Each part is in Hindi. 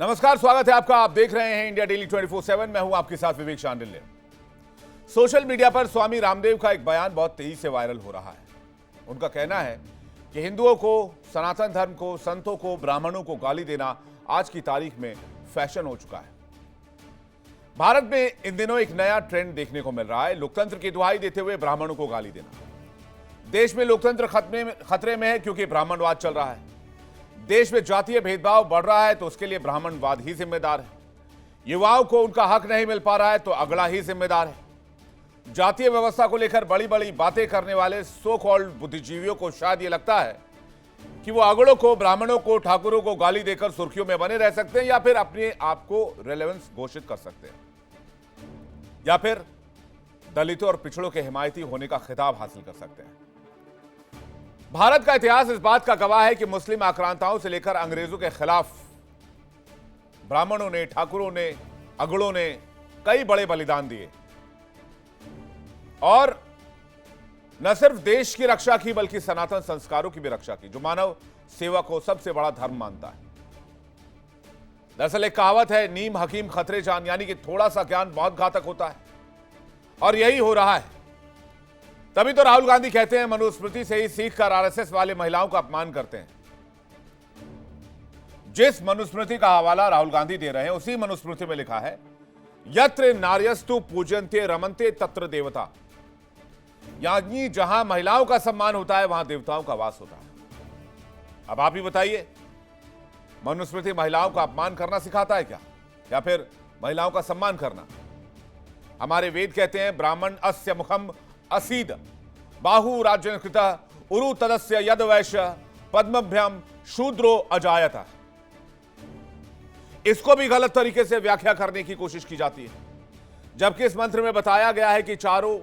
नमस्कार, स्वागत है आपका। आप देख रहे हैं इंडिया डेली 24/7। मैं हूं आपके साथ विवेक शांडिल्य। सोशल मीडिया पर स्वामी रामदेव का एक बयान बहुत तेजी से वायरल हो रहा है। उनका कहना है कि हिंदुओं को, सनातन धर्म को, संतों को, ब्राह्मणों को गाली देना आज की तारीख में फैशन हो चुका है। भारत में इन दिनों एक नया ट्रेंड देखने को मिल रहा है, लोकतंत्र की दुहाई देते हुए ब्राह्मणों को गाली देना। देश में लोकतंत्र खतरे में है क्योंकि ब्राह्मणवाद चल रहा है। देश में जातीय भेदभाव बढ़ रहा है तो उसके लिए ब्राह्मणवाद ही जिम्मेदार है। युवाओं को उनका हक नहीं मिल पा रहा है तो अगड़ा ही जिम्मेदार है। जातीय व्यवस्था को लेकर बड़ी बड़ी बातें करने वाले सो कॉल्ड बुद्धिजीवियों को शायद ये लगता है कि वो अगड़ों को, ब्राह्मणों को, ठाकुरों को गाली देकर सुर्खियों में बने रह सकते हैं या फिर अपने आप को रेलेवेंस घोषित कर सकते हैं या फिर दलितों और पिछड़ों के हिमायती होने का खिताब हासिल कर सकते हैं। भारत का इतिहास इस बात का गवाह है कि मुस्लिम आक्रांताओं से लेकर अंग्रेजों के खिलाफ ब्राह्मणों ने, ठाकुरों ने, अगड़ों ने कई बड़े बलिदान दिए और न सिर्फ देश की रक्षा की बल्कि सनातन संस्कारों की भी रक्षा की, जो मानव सेवा को सबसे बड़ा धर्म मानता है। दरअसल एक कहावत है, नीम हकीम खतरे जान, यानी कि थोड़ा सा ज्ञान बहुत घातक होता है और यही हो रहा है। तभी तो राहुल गांधी कहते हैं, मनुस्मृति से ही सीखकर आरएसएस वाले महिलाओं का अपमान करते हैं। जिस मनुस्मृति का हवाला राहुल गांधी दे रहे हैं उसी मनुस्मृति में लिखा है, यत्र नार्यस्तु पूजन्ते रमन्ते तत्र देवता, यानी जहां महिलाओं का सम्मान होता है वहां देवताओं का वास होता है। अब आप ही बताइए, मनुस्मृति महिलाओं का अपमान करना सिखाता है क्या, या फिर महिलाओं का सम्मान करना? हमारे वेद कहते हैं, ब्राह्मण अस्य मुखम असीद बाहु राज्यकृत उरु तदस्य यद वैश्य पद्मभ्यम शूद्रो अजायता। इसको भी गलत तरीके से व्याख्या करने की कोशिश की जाती है, जबकि इस मंत्र में बताया गया है कि चारों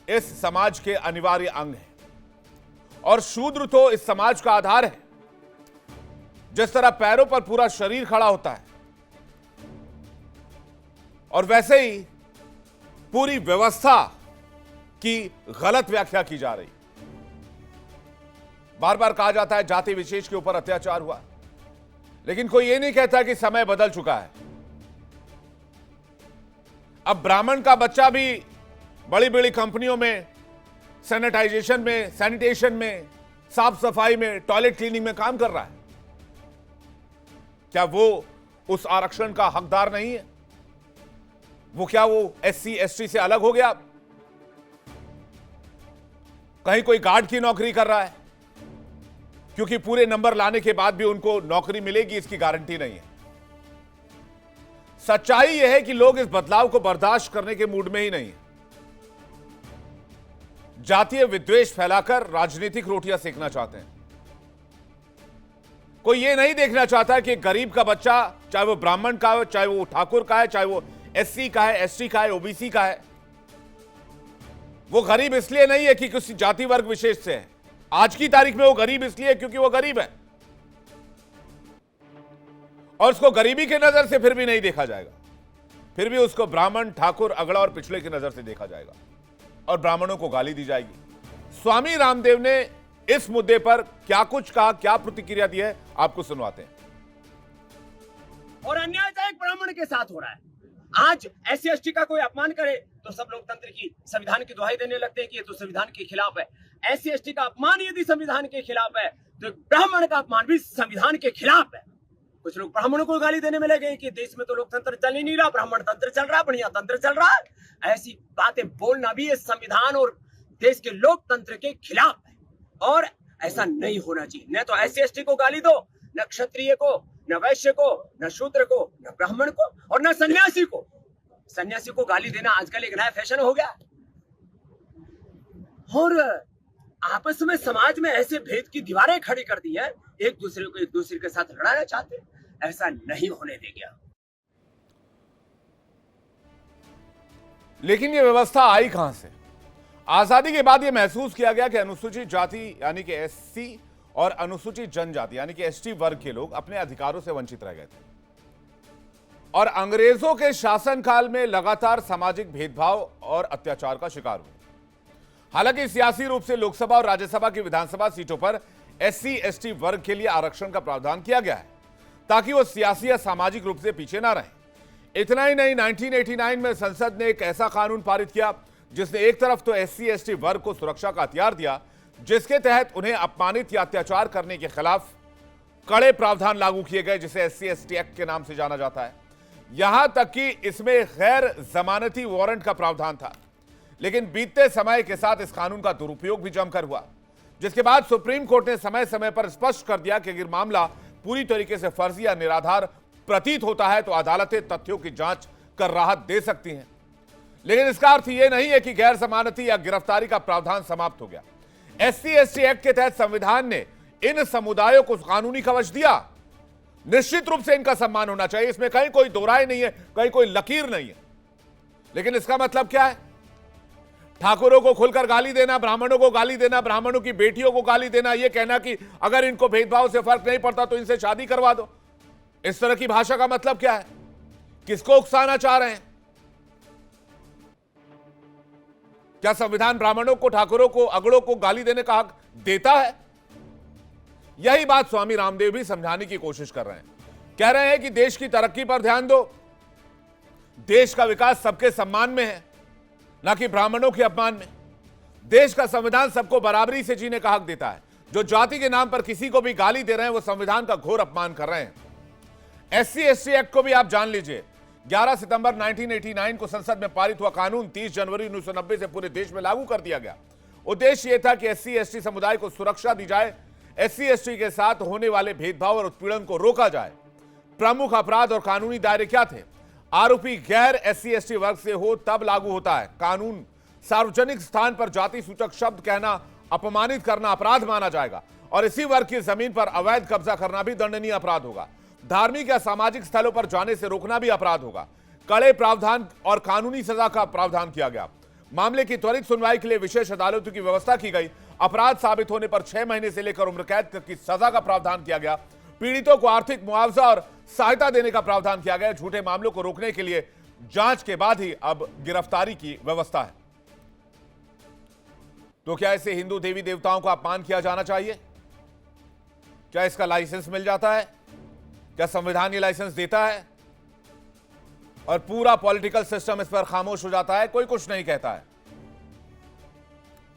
इस समाज के अनिवार्य अंग हैं और शूद्र तो इस समाज का आधार है। जिस तरह पैरों पर पूरा शरीर खड़ा होता है और वैसे ही पूरी व्यवस्था की गलत व्याख्या की जा रही। बार बार कहा जाता है जाति विशेष के ऊपर अत्याचार हुआ, लेकिन कोई यह नहीं कहता कि समय बदल चुका है। अब ब्राह्मण का बच्चा भी बड़ी बड़ी कंपनियों में सैनिटाइजेशन में, सैनिटेशन में, साफ सफाई में, टॉयलेट क्लीनिंग में काम कर रहा है। क्या वो उस आरक्षण का हकदार नहीं है? क्या वो एससी एसटी से अलग हो गया? कहीं कोई गार्ड की नौकरी कर रहा है क्योंकि पूरे नंबर लाने के बाद भी उनको नौकरी मिलेगी इसकी गारंटी नहीं है। सच्चाई यह है कि लोग इस बदलाव को बर्दाश्त करने के मूड में ही नहीं है। जातीय विद्वेष फैलाकर राजनीतिक रोटियां सेकना चाहते हैं। कोई यह नहीं देखना चाहता कि गरीब का बच्चा, चाहे वो ब्राह्मण का है, चाहे वो ठाकुर का है, चाहे वो एससी का है, एसटी का है, ओबीसी का है, वो गरीब इसलिए नहीं है कि किसी जाति वर्ग विशेष से है। आज की तारीख में वो गरीब इसलिए है क्योंकि वो गरीब है और उसको गरीबी की नजर से फिर भी नहीं देखा जाएगा। फिर भी उसको ब्राह्मण, ठाकुर, अगड़ा और पिछड़े की नजर से देखा जाएगा और ब्राह्मणों को गाली दी जाएगी। स्वामी रामदेव ने इस मुद्दे पर क्या कुछ कहा, क्या प्रतिक्रिया दी है, आपको सुनवाते हैं। और अन्याय तो एक ब्राह्मण के साथ हो रहा है। आज एससी एसटी का कोई अपमान करे तो सब लोकतंत्र की, संविधान की दुहाई देने लगते हैं कि ये तो संविधान के खिलाफ है। एससी एसटी का अपमान यदि संविधान के खिलाफ है तो ब्राह्मण का अपमान भी संविधान के खिलाफ है। कुछ लोग ब्राह्मणों को गाली देने में लगे कि देश में तो लोकतंत्र चल ही नहीं रहा, ब्राह्मण तंत्र चल रहा, बढ़िया तंत्र चल रहा है। ऐसी बातें बोलना भी इस संविधान और देश के लोकतंत्र के खिलाफ है और ऐसा नहीं होना चाहिए। न तो एससी एसटी को गाली दो, न क्षत्रिय को, न वैश्य को, न शूद्र को, न ब्राह्मण को और न सन्यासी को। सन्यासी को गाली देना आजकल एक नया फैशन हो गया और आपस में समाज में ऐसे भेद की दीवारें खड़ी कर दी है, एक दूसरे को एक दूसरे के साथ लड़ाना चाहते हैं। ऐसा नहीं होने देंगे। लेकिन यह व्यवस्था आई कहां से? आजादी के बाद यह महसूस किया गया कि अनुसूचित जाति यानी कि एससी और अनुसूचित जनजाति यानी कि एसटी वर्ग के लोग अपने अधिकारों से वंचित रह गए थे और अंग्रेजों के शासनकाल में लगातार सामाजिक भेदभाव और अत्याचार का शिकार हुए। हालांकि सियासी रूप से लोकसभा और राज्यसभा की विधानसभा सीटों पर एससी एसटी वर्ग के लिए आरक्षण का प्रावधान किया गया है, ताकि वो सियासी या सामाजिक रूप से पीछे ना रहें। इतना ही नहीं, 1989 में संसद ने एक ऐसा कानून पारित किया जिसने एक तरफ तो SC/ST वर्ग को सुरक्षा का हथियार दिया, जिसके तहत उन्हें अपमानित या अत्याचार करने के खिलाफ कड़े प्रावधान लागू किए गए, जिसे SC/ST एक्ट के नाम से जाना जाता है। यहां तक कि इसमें गैर जमानती वारंट का प्रावधान था। लेकिन बीतते समय के साथ इस कानून का दुरुपयोग भी जमकर हुआ, जिसके बाद सुप्रीम कोर्ट ने समय समय पर स्पष्ट कर दिया कि अगर मामला पूरी तरीके से फर्जी या निराधार प्रतीत होता है तो अदालतें तथ्यों की जांच कर राहत दे सकती हैं। लेकिन इसका अर्थ यह नहीं है कि गैर जमानती या गिरफ्तारी का प्रावधान समाप्त हो गया। SC/ST एक्ट के तहत संविधान ने इन समुदायों को कानूनी कवच दिया। निश्चित रूप से इनका सम्मान होना चाहिए, इसमें कहीं कोई दो राय नहीं है, कहीं कोई लकीर नहीं है। लेकिन इसका मतलब क्या है? ठाकुरों को खुलकर गाली देना, ब्राह्मणों को गाली देना, ब्राह्मणों की बेटियों को गाली देना, यह कहना कि अगर इनको भेदभाव से फर्क नहीं पड़ता तो इनसे शादी करवा दो। इस तरह की भाषा का मतलब क्या है? किसको उकसाना चाह रहे हैं? क्या संविधान ब्राह्मणों को, ठाकुरों को, अगड़ों को गाली देने का हक देता है? यही बात स्वामी रामदेव भी समझाने की कोशिश कर रहे हैं। कह रहे हैं कि देश की तरक्की पर ध्यान दो, देश का विकास सबके सम्मान में है, ना कि ब्राह्मणों के अपमान में। देश का संविधान सबको बराबरी से जीने का हक देता है। जो जाति के नाम पर किसी को भी गाली दे रहे हैं वो संविधान का घोर अपमान कर रहे हैं। SC/ST एक्ट को भी आप जान लीजिए। 11 सितंबर 1989 को संसद में पारित हुआ कानून 30 जनवरी 1990 से पूरे देश में लागू कर दिया गया। उद्देश्य यह था कि SC/ST समुदाय को सुरक्षा दी जाए, SC/ST के साथ होने वाले भेदभाव और उत्पीड़न को रोका जाए। प्रमुख अपराध और कानूनी दायरे क्या थे? आरोपी गैर SC/ST वर्ग से हो तब लागू होता है कानून। सार्वजनिक स्थान पर जाति सूचक शब्द कहना, अपमानित करना अपराध माना जाएगा और इसी वर्ग की जमीन पर अवैध कब्जा करना भी दंडनीय अपराध होगा। धार्मिक या सामाजिक स्थलों पर जाने से रोकना भी अपराध होगा। कड़े प्रावधान और कानूनी सजा का प्रावधान किया गया। मामले की त्वरित सुनवाई के लिए विशेष अदालतों की व्यवस्था की गई। अपराध साबित होने पर 6 महीने से लेकर उम्र कैद तक की सजा का प्रावधान किया गया। पीड़ितों को आर्थिक मुआवजा और सहायता देने का प्रावधान किया गया। झूठे मामलों को रोकने के लिए जांच के बाद ही अब गिरफ्तारी की व्यवस्था है। तो क्या ऐसे हिंदू देवी देवताओं का अपमान किया जाना चाहिए? क्या इसका लाइसेंस मिल जाता है? क्या संविधान ये लाइसेंस देता है? और पूरा पॉलिटिकल सिस्टम इस पर खामोश हो जाता है, कोई कुछ नहीं कहता है।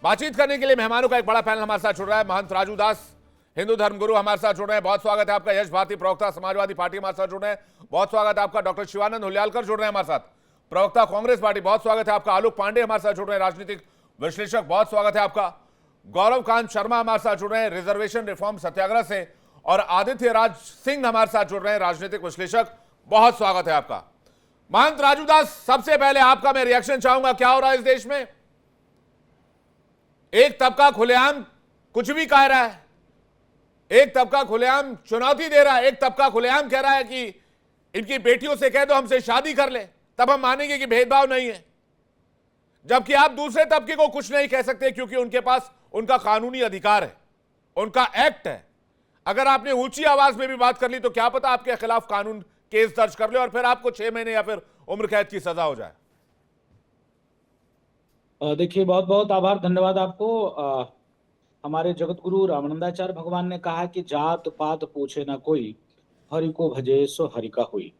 बातचीत करने के लिए मेहमानों का एक बड़ा पैनल हमारे साथ जुड़ रहा है। महंत राजू दास, हिंदू धर्मगुरु, हमारे साथ जुड़ रहे हैं, बहुत स्वागत है आपका। यश भारती, प्रवक्ता समाजवादी पार्टी, हमारे साथ जुड़ रहे हैं, बहुत स्वागत है आपका। डॉक्टर शिवानंद हुल्यालकर जुड़ रहे हैं हमारे साथ, प्रवक्ता कांग्रेस पार्टी, बहुत स्वागत है आपका। आलोक पांडे हमारे साथ जुड़ रहे हैं, राजनीतिक विश्लेषक, बहुत स्वागत है आपका। गौरव कांत शर्मा हमारे साथ जुड़ रहे हैं, रिजर्वेशन रिफॉर्म सत्याग्रह से, और आदित्य राज सिंह हमारे साथ जुड़ रहे हैं, राजनीतिक विश्लेषक, बहुत स्वागत है आपका। महंत राजू दास, सबसे पहले आपका मैं रिएक्शन चाहूंगा, क्या हो रहा है इस देश में? एक तबका खुलेआम कुछ भी कह रहा है, एक तबका खुलेआम चुनौती दे रहा है, एक तबका खुलेआम कह रहा है कि इनकी बेटियों से कह दो हमसे शादी कर ले, तब हम मानेंगे कि भेदभाव नहीं है। जबकि आप दूसरे तबके को कुछ नहीं कह सकते क्योंकि उनके पास उनका कानूनी अधिकार है, उनका एक्ट है। अगर आपने ऊंची आवाज में भी बात कर ली तो क्या पता आपके खिलाफ कानून केस दर्ज कर ले और फिर आपको 6 महीने या फिर उम्र कैद की सजा हो जाए। देखिए, बहुत बहुत आभार, धन्यवाद आपको। हमारे जगत गुरु रामानंदाचार्य भगवान ने कहा कि जात पात पूछे ना कोई, हरि को भजे सो हरि का हुई।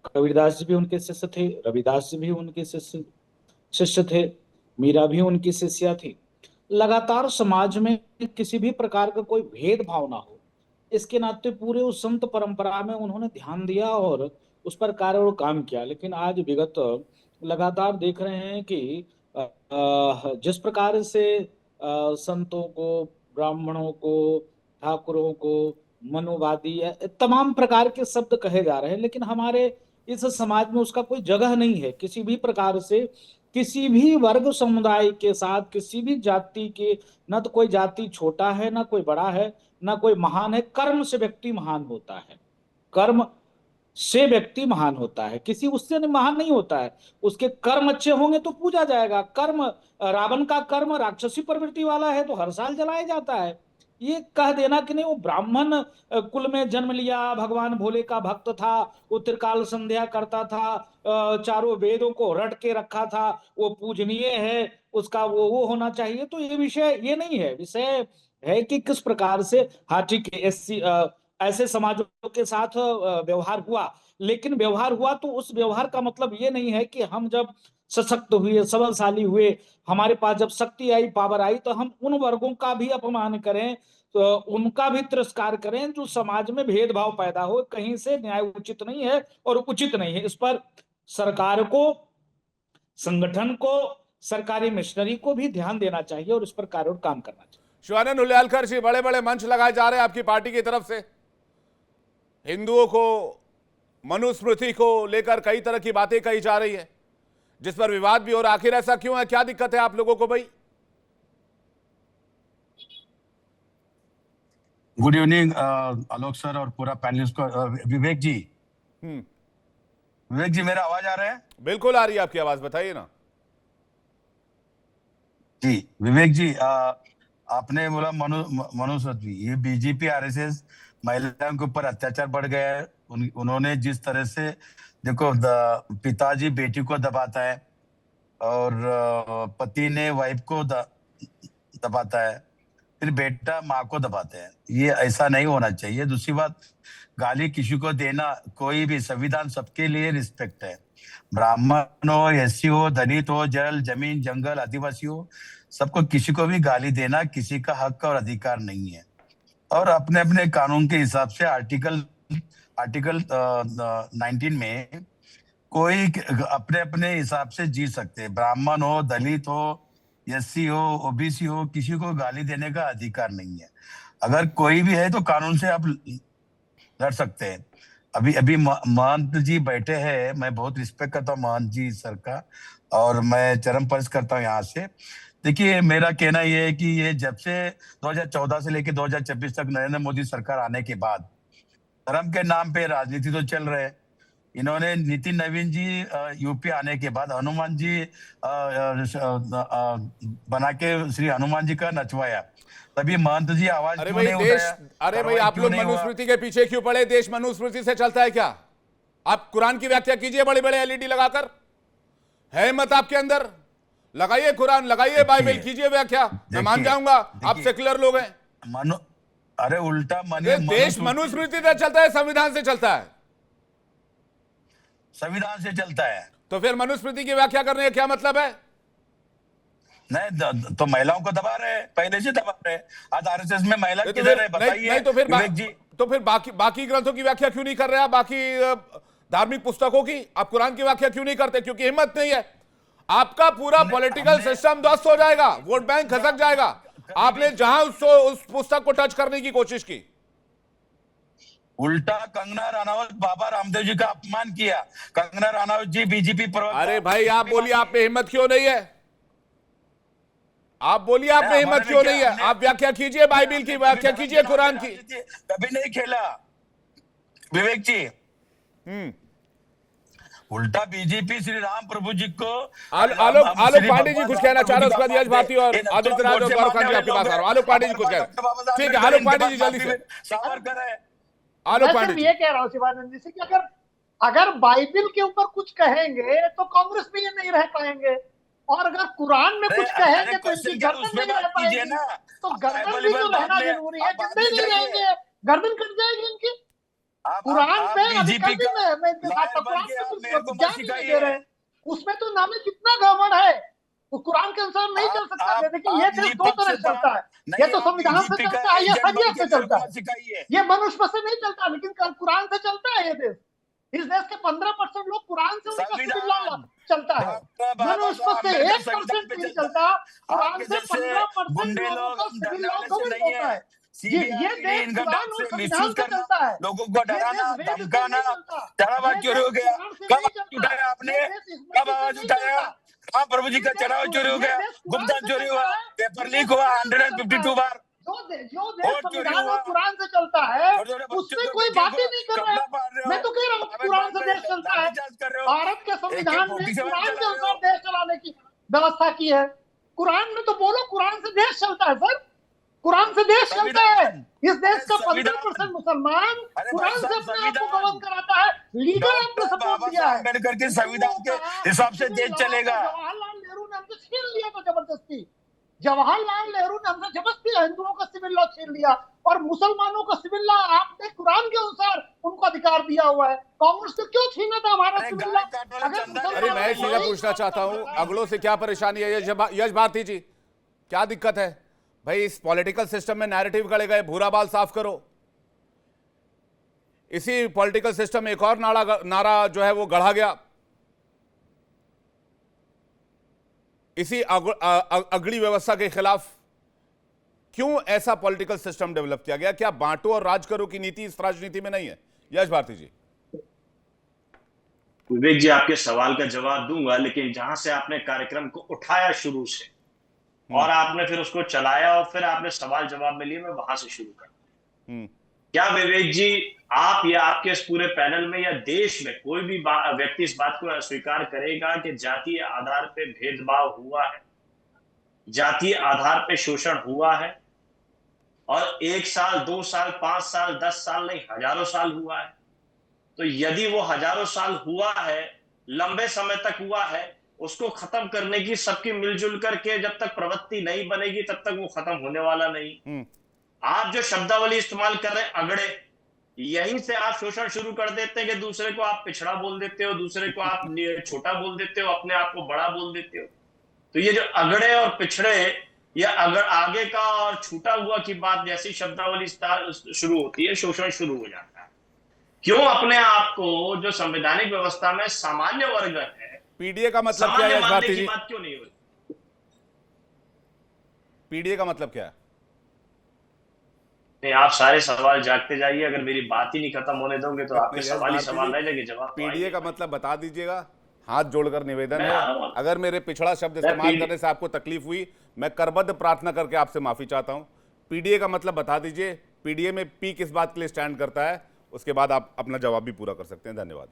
कबीरदास जी भी उनके शिष्य थे, रविदास जी भी उनके शिष्य थे, मीरा भी उनकी शिष्या थी। लगातार समाज में किसी भी प्रकार का कोई भेदभाव ना हो, इसके नाते पूरे उस संत परंपरा में उन्होंने ध्यान दिया और उस पर कार्य और काम किया। लेकिन आज विगत लगातार देख रहे हैं कि जिस प्रकार से संतों को, ब्राह्मणों को, ठाकुरों को, मनुवादी, तमाम प्रकार के शब्द कहे जा रहे हैं, लेकिन हमारे इस समाज में उसका कोई जगह नहीं है। किसी भी प्रकार से किसी भी वर्ग समुदाय के साथ, किसी भी जाति के, न तो कोई जाति छोटा है, ना कोई बड़ा है, ना कोई महान है। कर्म से व्यक्ति महान होता है, कर्म से व्यक्ति महान होता है, किसी उससे महान नहीं होता है। उसके कर्म अच्छे होंगे तो पूजा जाएगा। कर्म, रावण का कर्म राक्षसी प्रवृत्ति वाला है तो हर साल जलाया जाता है। ये कह देना कि नहीं वो ब्राह्मण कुल में जन्म लिया, भगवान भोले का भक्त था, वो त्रिकाल संध्या करता था, चारों वेदों को रट के रखा था, वो पूजनीय है, उसका वो होना चाहिए, तो ये विषय ये नहीं है। विषय है कि किस प्रकार से हाथी के ऐसे समाजों के साथ व्यवहार हुआ। लेकिन व्यवहार हुआ तो उस व्यवहार का मतलब ये नहीं है कि हम जब सशक्त हुए, सबलशाली हुए, हमारे पास जब शक्ति आई, पावर आई, तो हम उन वर्गों का भी अपमान करें, तो उनका भी तिरस्कार करें जो समाज में भेदभाव पैदा हो। कहीं से न्याय उचित नहीं है और उचित नहीं है। इस पर सरकार को, संगठन को, सरकारी मिशनरी को भी ध्यान देना चाहिए और इस पर कार्य काम करना चाहिए। शिवानंद हुल्यालकर जी, बड़े बड़े मंच लगाए जा रहे हैं आपकी पार्टी की तरफ से, हिंदुओं को, मनुस्मृति को लेकर कई तरह की बातें कही जा रही है, जिस पर विवाद भी हो रहा। आखिर ऐसा क्यों है? क्या दिक्कत है आप लोगों को भाई? गुड इवनिंग आलोक सर और पूरा पैनलिस्ट को। विवेक जी, विवेक जी, मेरा आवाज आ रहा है? बिल्कुल आ रही है आपकी आवाज, बताइए ना जी। विवेक जी, आपने बोला मनुस्मृति, ये बीजेपी आरएसएस महिलाओं के ऊपर अत्याचार बढ़ गया है। उन्होंने जिस तरह से, देखो, पिताजी बेटी को दबाता है और पति ने वाइफ को दबाता है, फिर बेटा माँ को दबाते हैं। ये ऐसा नहीं होना चाहिए। दूसरी बात, गाली किसी को देना, कोई भी, संविधान सबके लिए रिस्पेक्ट है। ब्राह्मण हो, एससी हो, दलित हो, जल जमीन जंगल आदिवासी हो, सबको, किसी को भी गाली देना किसी का हक और अधिकार नहीं है। और अपने अपने कानून के हिसाब से आर्टिकल 19 में कोई अपने अपने हिसाब से जी सकते हैं। ब्राह्मण हो, दलित हो, एससी हो, ओबीसी हो, किसी को गाली देने का अधिकार नहीं है। अगर कोई भी है तो कानून से आप लड़ सकते हैं। अभी महंत जी बैठे हैं, मैं बहुत रिस्पेक्ट करता हूँ महंत जी सर का, और मैं चरम स्पर्श करता हूँ यहाँ से। देखिए, मेरा कहना ये है कि ये जब से 2014 से लेकर 2024 तक नरेंद्र मोदी सरकार आने के बाद धर्म के नाम पे राजनीति तो चल रहे हैं। इन्होंने नितिन नवीन जी यूपी आने के बाद हनुमान जी बना के श्री हनुमान जी का नचवाया, तभी महंत जी आवाज अरे क्यों भाई नहीं उठाया? अरे भाई, आप लोग मनुस्मृति के पीछे क्यों पड़े? देश मनुस्मृति से चलता है क्या? आप कुरान की व्याख्या कीजिए बड़े बड़े एलईडी लगाकर। है हिम्मत आपके अंदर? लगाइए कुरान, लगाइए बाइबल, कीजिए व्याख्या, मैं मान जाऊंगा। आप सेक्युलर लोग हैं। अरे उल्टा देश मनुस्मृति से चलता है, संविधान से चलता है? संविधान से चलता है। तो फिर मनुस्मृति की व्याख्या करने का क्या मतलब है? नहीं तो महिलाओं को दबा रहे हैं, पहले से दबा रहे हैं। आज आरएसएस में महिला किधर है बताइए? नहीं तो फिर बाकी ग्रंथों की व्याख्या क्यों नहीं कर रहे आप? बाकी धार्मिक पुस्तकों की आप कुरान की व्याख्या क्यों नहीं करते? क्योंकि हिम्मत नहीं है। आपका पूरा पॉलिटिकल सिस्टम ध्वस्त हो जाएगा, वोट बैंक खसक जाएगा। आपने जहां उस पुस्तक को टच करने की कोशिश की, उल्टा कंगना रनावत बाबा रामदेव जी का अपमान किया। कंगना रनावत जी बीजेपी प्रवक्ता। अरे भाई, आप बोलिए, आप में हिम्मत क्यों नहीं है? आप बोलिए, आप में हिम्मत क्यों नहीं है? आप व्याख्या कीजिए, बाइबल की व्याख्या कीजिए, कुरान की। कभी नहीं खेला विवेक जी। उल्टा बीजेपी श्री राम प्रभु जी को। आलोक पांडे जी कुछ कहना चाह रहे हैं, उसके बाद यश भारती और आदित्य राज और गौरव खान जी आपके पास आ रहा हूं। आलोक पांडे जी कुछ कह रहे हैं। ठीक है, आलोक पांडे जी जल्दी से। आलोक पांडे जी, ये कह रहा हूँ शिवानंद जी से कि अगर बाइबल के ऊपर कुछ कहेंगे तो कांग्रेस में ये नहीं रह पाएंगे, और अगर कुरान में कुछ कहेंगे तो इनकी गर्दन नहीं रह पाएगी। तो गर्दन भी तो रहना जरूरी है, जिंदे नहीं रहेंगे गर्दन कट जाएगी इनकी। कुरान पे दे रहे हैं, उसमें तो नामे कितना गड़बड़ है, वो कुरान के अनुसार नहीं चल सकता। लेकिन ये देश दो तरह चलता है, ये तो संविधान से चलता है, ये शरीयत से चलता है, ये मनुष्य से नहीं चलता, लेकिन कुरान से चलता है ये देश। इस देश के 15% लोग कुरान से उनका चलता है, मनुष्य से 1% नहीं चलता। कुरान से 15% लोगों का सिविल लॉ गवर्न होता है। ये देश कुरान और संविधान से चलता है। लोगों को डराना, धमकाना, चढ़ावा चोरी हो गया। कब उठाया आपने? कब आवाज उठाया? हाँ, प्रभु जी का चढ़ावा चोरी हो गया, गुप्ता चोरी हुआ, पेपर लीक हुआ 152 बार। जो देश संविधान और कुरान से चलता है उसमें कोई बात ही नहीं कर रहा है। मैं तो कह रहा हूँ कुरान से देश चलता है। भारत के संविधान में कुरान के अनुसार देश चलाने की व्यवस्था की है। कुरान में तो बोलो कुरान से देश चलता है सर, कुरान से देश चलता है। इस देश का 15% मुसलमान कुरान से अपने आप को गवर्न कराता है, लीगल आपने सपोर्ट दिया है। अम्बेडकर के संविधान के हिसाब से देश चलेगा। जवाहरलाल नेहरू ने हमसे छीन लिया था जबरदस्ती। जवाहरलाल नेहरू ने हमसे जबरदस्ती हिंदुओं का सिविल लॉ छीन लिया और मुसलमानों का सिविल लॉ आपने कुरान के अनुसार उनको अधिकार दिया हुआ है। कांग्रेस को क्यों छीना था हमारा सिविल लॉ? अरे मैं सीधा पूछना चाहता हूं, अगलों से क्या परेशानी है? यश भारती जी, क्या दिक्कत है भाई? इस पॉलिटिकल सिस्टम में नैरेटिव गड़े गए, भूरा बाल साफ करो। इसी पॉलिटिकल सिस्टम में एक और नारा जो है वो गढ़ा गया, इसी अगड़ी व्यवस्था के खिलाफ। क्यों ऐसा पॉलिटिकल सिस्टम डेवलप किया गया? क्या बांटो और राज करो की नीति इस राजनीति में नहीं है? यश भारती जी। विवेक जी, आपके सवाल का जवाब दूंगा, लेकिन जहां से आपने कार्यक्रम को उठाया शुरू से और आपने फिर उसको चलाया और फिर आपने सवाल जवाब में लिए, मैं वहां से शुरू कर। क्या विवेक जी, आप या आपके इस पूरे पैनल में या देश में कोई भी व्यक्ति इस बात को अस्वीकार करेगा कि जातीय आधार पे भेदभाव हुआ है, जातीय आधार पे शोषण हुआ है, और 1 साल 2 साल 5 साल 10 साल नहीं, हजारों साल हुआ है? तो यदि वो हजारों साल हुआ है, लंबे समय तक हुआ है, उसको खत्म करने की सबकी मिलजुल करके जब तक प्रवृत्ति नहीं बनेगी तब तक वो खत्म होने वाला नहीं। आप जो शब्दावली इस्तेमाल कर रहे हैं अगड़े, यहीं से आप शोषण शुरू कर देते हैं कि दूसरे को आप पिछड़ा बोल देते हो, दूसरे को आप छोटा बोल देते हो, अपने आप को बड़ा बोल देते हो। तो ये जो अगड़े और पिछड़े या अगर आगे का और छूटा हुआ की बात जैसी शब्दावली शुरू होती है, शोषण शुरू हो जाता है। क्यों अपने आप को जो संवैधानिक व्यवस्था में सामान्य वर्ग है, पीडीए का मतलब क्या है भारती जी? बात क्यों नहीं होती? पीडीए का मतलब क्या है? नहीं, आप सारे सवाल जागते जाइए, अगर मेरी बात ही नहीं खत्म होने दोगे तो आपके सवाल ही सवाल रह जाएंगे। जवाब पीडीए का मतलब बता दीजिएगा। हाथ जोड़कर निवेदन है, अगर मेरे पिछड़ा शब्द इस्तेमाल करने से आपको तकलीफ हुई, मैं करबद्ध प्रार्थना करके आपसे माफी चाहता हूं। पीडीए का मतलब बता दीजिए, पीडीए में पी किस बात के लिए स्टैंड करता है, उसके बाद आप अपना जवाब भी पूरा कर सकते हैं। धन्यवाद।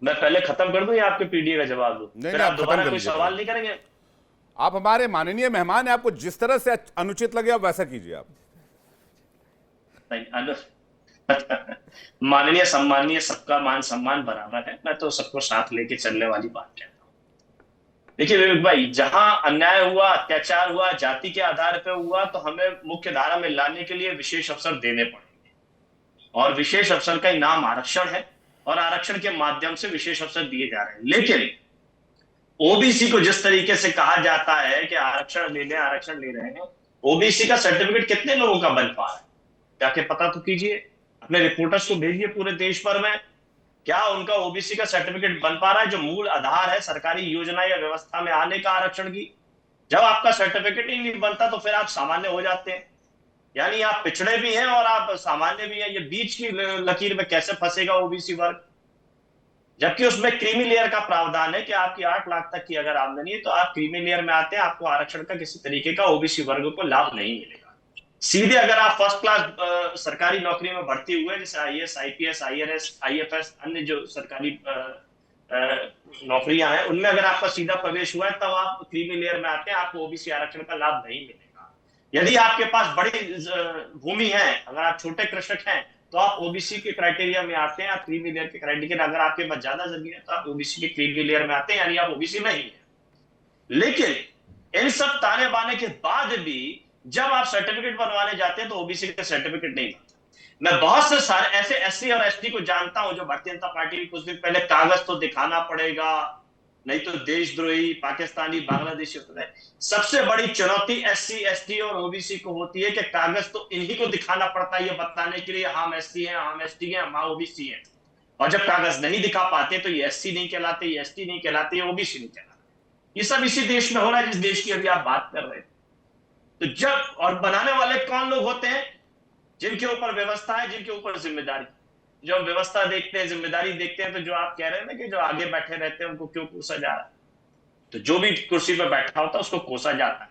मैं पहले खत्म कर दूं या आपके पीडीए का जवाब दूं? नहीं, आप दोबारा कोई सवाल नहीं करेंगे? आप हमारे माननीय मेहमान हैं, आपको जिस तरह से अनुचित लगे आप वैसा कीजिए। आप माननीय सम्माननीय, सबका मान सम्मान बराबर है, मैं तो सबको साथ लेके चलने वाली बात कहता हूं। देखिए विवेक भाई, जहां अन्याय हुआ, अत्याचार हुआ, जाति के आधार पर हुआ, तो हमें मुख्य धारा में लाने के लिए विशेष अवसर देने पड़ेंगे, और विशेष अवसर का ही नाम आरक्षण है, और आरक्षण के माध्यम से विशेष अवसर दिए जा रहे हैं। लेकिन ओबीसी को जिस तरीके से कहा जाता है कि आरक्षण ले लें, आरक्षण ले रहे हैं, ओबीसी का सर्टिफिकेट कितने लोगों का बन पा रहा है? जाके पता तो कीजिए, अपने रिपोर्टर्स को भेजिए पूरे देश भर में, क्या उनका ओबीसी का सर्टिफिकेट बन पा रहा है, जो मूल आधार है सरकारी योजना या व्यवस्था में आने का आरक्षण की। जब आपका सर्टिफिकेट ही नहीं बनता तो फिर आप सामान्य हो जाते हैं, यानी आप पिछड़े भी हैं और आप सामान्य भी हैं। ये बीच की लकीर में कैसे फंसेगा ओबीसी वर्ग? जबकि उसमें क्रीमी लेयर का प्रावधान है कि आपकी 8 लाख तक की अगर आमदनी है तो आप क्रीमी लेयर में आते हैं, आपको आरक्षण का किसी तरीके का ओबीसी वर्ग को लाभ नहीं मिलेगा। सीधे अगर आप फर्स्ट क्लास सरकारी नौकरी में भर्ती हुए, जैसे आईएएस, आईपीएस, आईआरएस, आईएफएस, अन्य जो सरकारी नौकरियां हैं, उनमें अगर आपका सीधा प्रवेश हुआ है तब आप क्रीमी लेयर में आते हैं, आपको ओबीसी आरक्षण का लाभ नहीं मिलेगा। यदि आपके पास बड़ी भूमि है, अगर आप छोटे कृषक हैं, तो आप ओबीसी के क्राइटेरिया में आते हैं, आप क्रीमी लेयर के क्राइटेरिया। अगर आपके पास ज्यादा जमीन है तो आप ओबीसी के क्रीमी लेयर में आते हैं, यानी आप ओबीसी नहीं है। लेकिन इन सब ताने बाने के बाद भी जब आप सर्टिफिकेट बनवाने जाते हैं तो ओबीसी का सर्टिफिकेट नहीं बनता। मैं बहुत से सारे ऐसे एससी और एसटी को जानता हूं जो भारतीय जनता पार्टी की कुछ दिन पहले कागज तो दिखाना पड़ेगा, नहीं तो देशद्रोही, पाकिस्तानी, बांग्लादेशी होता है। सबसे बड़ी चुनौती एससी, एसटी और ओबीसी को होती है कि कागज तो इन्हीं को दिखाना पड़ता है ये बताने के लिए हम एससी हैं, हम एसटी हैं, हम ओबीसी हैं। और जब कागज नहीं दिखा पाते तो ये एससी नहीं कहलाते, ये एसटी नहीं कहलाते, ये ओबीसी नहीं कहलाते। ये सब इसी देश में हो रहा है जिस देश की अभी आप बात कर रहे हैं। तो जब, और बनाने वाले कौन लोग होते हैं? जिनके ऊपर व्यवस्था है, जिनके ऊपर जिम्मेदारी। जो हम व्यवस्था देखते हैं, जिम्मेदारी देखते हैं, तो जो आप कह रहे हैं ना कि जो आगे बैठे रहते हैं उनको क्यों कोसा जा रहा है, तो जो भी कुर्सी पर बैठा होता है उसको कोसा जाता है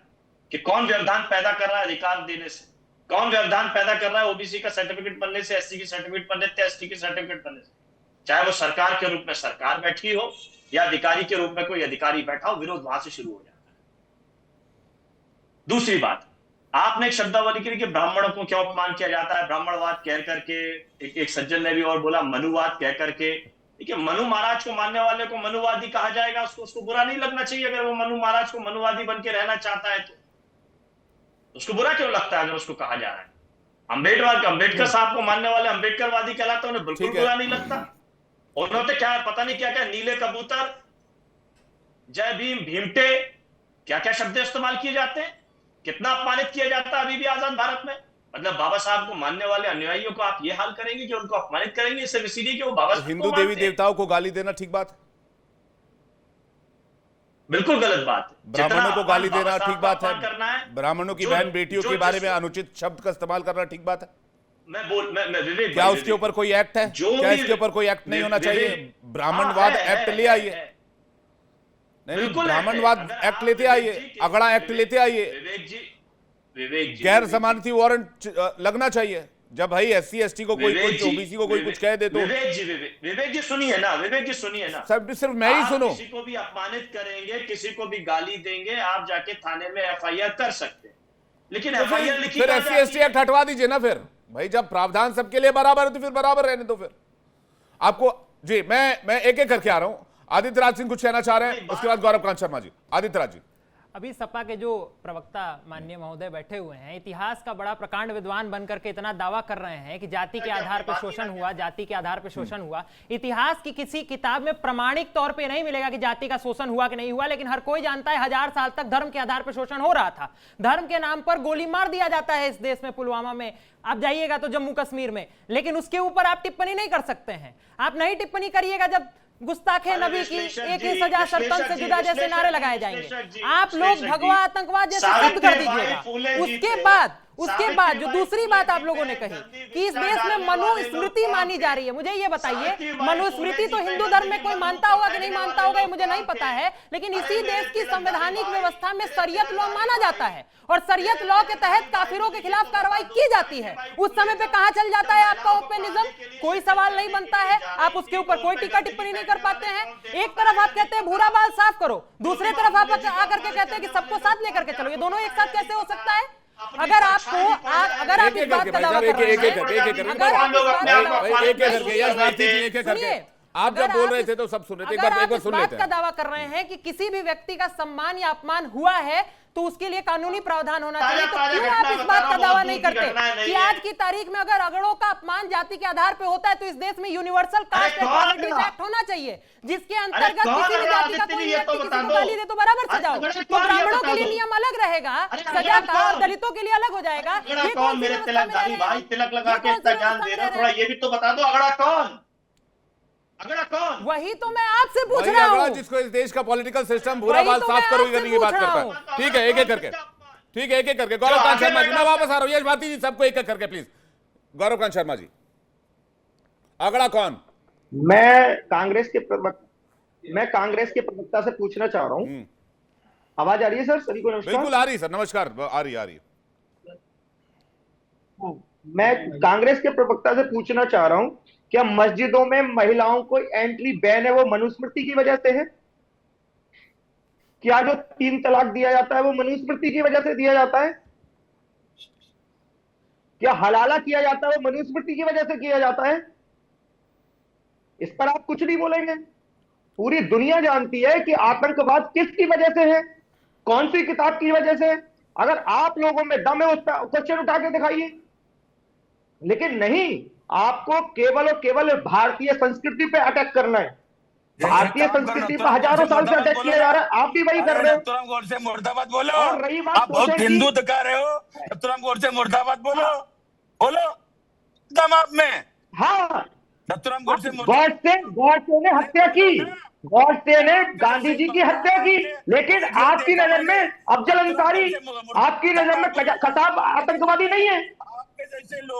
कि कौन व्यवधान पैदा कर रहा है अधिकार देने से, कौन व्यवधान पैदा कर रहा है ओबीसी का सर्टिफिकेट बनने से, एससी की सर्टिफिकेट बनने से, एसटी की सर्टिफिकेट बनने से। चाहे वो सरकार के रूप में सरकार बैठी हो या अधिकारी के रूप में कोई अधिकारी बैठा हो, विरोध वहां से शुरू हो जाता है। दूसरी बात, आपने एक शब्दावली की कि ब्राह्मणों को क्यों अपमान किया जाता है, ब्राह्मणवाद कह करके, एक सज्जन ने भी और बोला मनुवाद कह करके, देखिए, मनु महाराज को मानने वाले को मनुवादी कहा जाएगा, उसको बुरा नहीं लगना चाहिए अगर वो मनु महाराज को मनुवादी बन के रहना चाहता है तो उसको बुरा क्यों लगता है अगर उसको कहा जा रहा है? अम्बेडकर साहब को मानने वाले अम्बेडकरवादी कहलाते, उन्हें बिल्कुल बुरा नहीं लगता। उन्होंने क्या पता नहीं क्या क्या नीले कबूतर, जय भीम, भीमटे, क्या क्या शब्द इस्तेमाल किए जाते हैं, कितना अपमानित किया जाता है अभी भी आजाद भारत में। मतलब बाबा साहब को मानने वाले अनुयायियों को आप ये हाल करेंगे कि उनको अपमानित करेंगे, इससे इसीलिए कि वो बाबा साहब हिंदू देवी देवताओं को गाली देना ठीक बात है? बिल्कुल गलत बात है। ब्राह्मणों को गाली देना ठीक बात है? करना है, ब्राह्मणों की बहन बेटियों के बारे में अनुचित शब्द का इस्तेमाल करना ठीक बात है? मैं विवेक, क्या उसके ऊपर कोई एक्ट है? क्या इसके ऊपर कोई एक्ट नहीं होना चाहिए? ब्राह्मणवाद एक्ट ले आइए। नहीं, ब्राह्मणवाद एक्ट लेते आइए, अगड़ा एक्ट लेते आइए। विवेक जी, गैर जमानती वारंट लगना चाहिए। जब भाई SC ST को कोई ओबीसी को कोई कुछ कह दे तो विवेक जी सुनिए ना, विवेक जी सुनिए ना, सिर्फ मैं ही सुनो। किसी को भी अपमानित करेंगे, किसी को भी गाली देंगे, आप जाके थाने में FIR कर सकते हैं, लेकिन तो FIR लिखी फिर SC ST एक्ट हटवा दीजिए ना। फिर भाई जब प्रावधान सबके लिए बराबर है तो फिर बराबर रहने दो। फिर आपको जी मैं एक एक करके आ रहा हूं। आदित्य राज सिंह कुछ कहना चाह रहे हैं, उसके बाद गौरव कांत शर्मा जी। आदित्य राज जी। अभी सपा के जो प्रवक्ता माननीय महोदय बैठे हुए हैं, इतिहास का बड़ा प्रकांड विद्वान बनकर के इतना दावा कर रहे हैं कि जाति के आधार पर शोषण हुआ, जाति के आधार पर शोषण हुआ। इतिहास की किसी किताब में प्रमाणिक तौर पे नहीं मिलेगा कि जाति का शोषण हुआ कि नहीं हुआ, लेकिन हर कोई जानता है 1000 साल तक धर्म के आधार पर शोषण हो रहा था। धर्म के नाम पर गोली मार दिया जाता है इस देश में, पुलवामा में आप जाइएगा तो, जम्मू कश्मीर में, लेकिन उसके ऊपर आप टिप्पणी नहीं कर सकते हैं। आप नहीं टिप्पणी करिएगा जब गुस्ताखे नबी की एक ही सजा सरपंच से जुदा जैसे नारे लगाए जाएंगे। आप लोग भगवा आतंकवाद जैसे शब्द कर दीजिएगा। उसके बाद जो दूसरी बात आप लोगों ने कही कि इस देश में मनुस्मृति मानी जा रही है, मुझे ये बताइए, मनुस्मृति तो हिंदू धर्म में कोई मानता होगा कि नहीं मानता होगा ये मुझे नहीं पता है, लेकिन इसी देश की संवैधानिक व्यवस्था में शरीयत लॉ माना जाता है और शरीयत लॉ के तहत काफिरों के खिलाफ कार्रवाई की जाती है। उस समय पे कहां चल जाता है आपका ओपनिज्म? कोई सवाल नहीं बनता है, आप उसके ऊपर कोई टीका टिप्पणी नहीं कर पाते हैं। एक तरफ आप कहते हैं भूरा बाल साफ करो, दूसरे तरफ आप आकर के कहते हैं कि सबको साथ लेकर के चलो। ये दोनों एक साथ कैसे हो सकता है? अगर आपको अगर आप इस बात का दावा कर रहे हैं, आप जब बोल रहे थे तो सब सुन रहे थे, एक बार सुन लेते हैं। का दावा कर रहे हैं कि किसी भी व्यक्ति का सम्मान या अपमान हुआ है तो उसके लिए कानूनी प्रावधान होना चाहिए, तो क्यों आप इस बात का दावा नहीं करते कि आज की तारीख में अगर अगड़ों का अपमान जाति के आधार पे होता है तो इस देश में यूनिवर्सल कास्ट एक्ट होना चाहिए, जिसके अंतर्गत किसी भी जाति का कोई व्यक्ति किसी को गाली दे तो बराबर सजाओ। तो ब्राह्मणों के लिए नियम अलग रहेगा सजा का और दलितों के लिए अलग हो जाएगा। मेरे तिलकधारी भाई, तिलक लगा के इतना ज्ञान दे रहे हो, थोड़ा ये भी तो बता दो, अगड़ा कौन? अगड़ा कौन? वही तो मैं आपसे पूछ रहा हूँ, जिसको इस देश का पॉलिटिकल सिस्टम बुरा बाल साफ करो करने की बात करता है। ठीक है, एक एक करके, ठीक है, एक एक करके। गौरव कांत शर्मा जी, मैं वापस आ रहा हूँ। यश भारती जी, सबको एक एक करके प्लीज। गौरव कांत शर्मा जी, अगड़ा कौन? मैं कांग्रेस के प्रवक्ता से पूछना चाह रहा हूँ। आवाज आ रही है सर? सभी को नमस्कार। बिल्कुल आ रही है सर, नमस्कार। आ रही है। मैं कांग्रेस के प्रवक्ता से पूछना चाह रहा हूँ, क्या मस्जिदों में महिलाओं को एंट्री बैन है वो मनुस्मृति की वजह से है? क्या जो 3 तलाक दिया जाता है वो मनुस्मृति की वजह से दिया जाता है? क्या हलाला किया जाता है वो मनुस्मृति की वजह से किया जाता है? इस पर आप कुछ नहीं बोलेंगे। पूरी दुनिया जानती है कि आतंकवाद किसकी वजह से है, कौन सी किताब की वजह से है। अगर आप लोगों में दम है उस पर क्वेश्चन उठा के दिखाइए, लेकिन नहीं, आपको केवल और केवल भारतीय संस्कृति पे अटैक करना है। भारतीय संस्कृति पर हजारों साल से अटैक किया जा रहा है, आप भी वही कर रहे हो। तुरंत गौर से मुर्दाबाद बोलो। और रही बात आप बहुत हिंदू दिखा रहे हो, तुरंत गौर से मुर्दाबाद बोलो, बोलो दम आप में। हाँ, गौडसे ने हत्या की, गौडसे ने गांधी जी की हत्या की, लेकिन आपकी नजर में अफजल अंसारी, आपकी नजर में कसाब आतंकवादी नहीं है।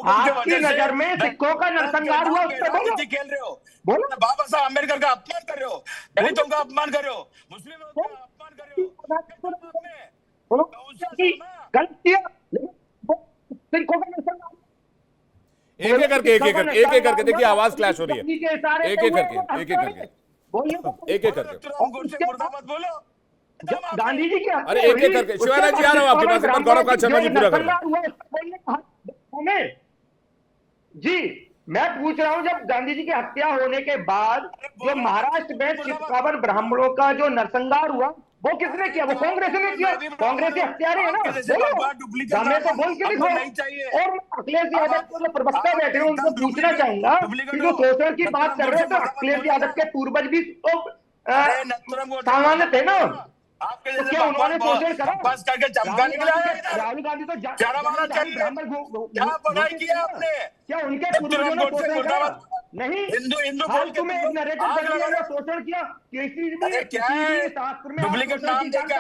आपकी नजर में सिखों का नरसंहार हुआ, उस पर बोलो। खेल रहे हो, बोलो। बाबा साहब अम्बेडकर का अपमान कर रहे हो, दलितों का अपमान कर रहे हो, मुस्लिमों का अपमान कर रहे हो। गलत किया, सिखों का नरसंहार। एक एक करके देखिए, आवाज क्लैश हो रही है। एक एक करके बोलो। गांधी जी क्या? अरे एक एक करके, शिवानंद जी आ रहा हूं आपके पास, गौरव कांत शर्मा जी पूरा कर जी मैं पूछ रहा हूं, जब गांधी जी की हत्या होने के बाद जो महाराष्ट्र में 57 ब्राह्मणों का जो नरसंहार हुआ, वो किसने किया? वो कांग्रेस ने किया। कांग्रेस हत्यारे है ना, बोलो सामने तो बोल के दिखो। और मैं अखिलेश यादव को जो प्रवक्ता बैठे हैं उनको पूछना चाहूंगा कि जो शोषण की बात कर रहे हैं, तो अखिलेश यादव के पूर्वज भी तो सामान्य थे ना, आपके तो क्या उन्होंने शोषण करा? बस करके चमका निकला है। राहुल गांधी तो शर्म आना चाहिए। क्या पढ़ाई किया आपने? क्या उनके पूर्वजों ने शोषण करा? नहीं। हिंदू हाल तुम्हें एक नरेटिव बनाया, शोषण किया, किसी भी क्या है? शास्त्र में डुप्लीकेट नाम देकर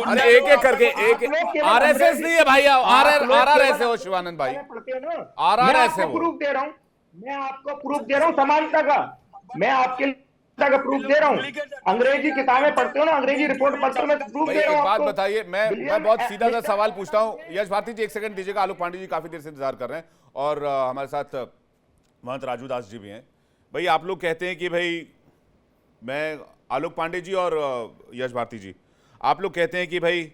अरे एक एक करके, एक आरएसएस नहीं है भाई, आरआरएस है वो शिवानंद भाई, आरआरएस है वो। प्रूफ दे रहा हूँ, मैं आपको प्रूफ दे रहा हूँ समानता का, मैं आपके का प्रूफ दे रहा हूँ। अंग्रेजी किताबें पढ़ते हो ना, अंग्रेजी रिपोर्ट पढ़ते हो, मैं प्रूफ दे रहा हूँ। एक बात बताइए, मैं बहुत सीधा सा सवाल पूछता हूँ। यश भारती जी एक सेकंड दीजिएगा, आलोक पांडे जी काफी देर से इंतजार कर रहे हैं और हमारे साथ महंत राजू दास जी भी हैं। भाई आप लोग कहते हैं कि भाई, मैं आलोक पांडे जी और यश भारती जी, आप लोग कहते हैं कि भाई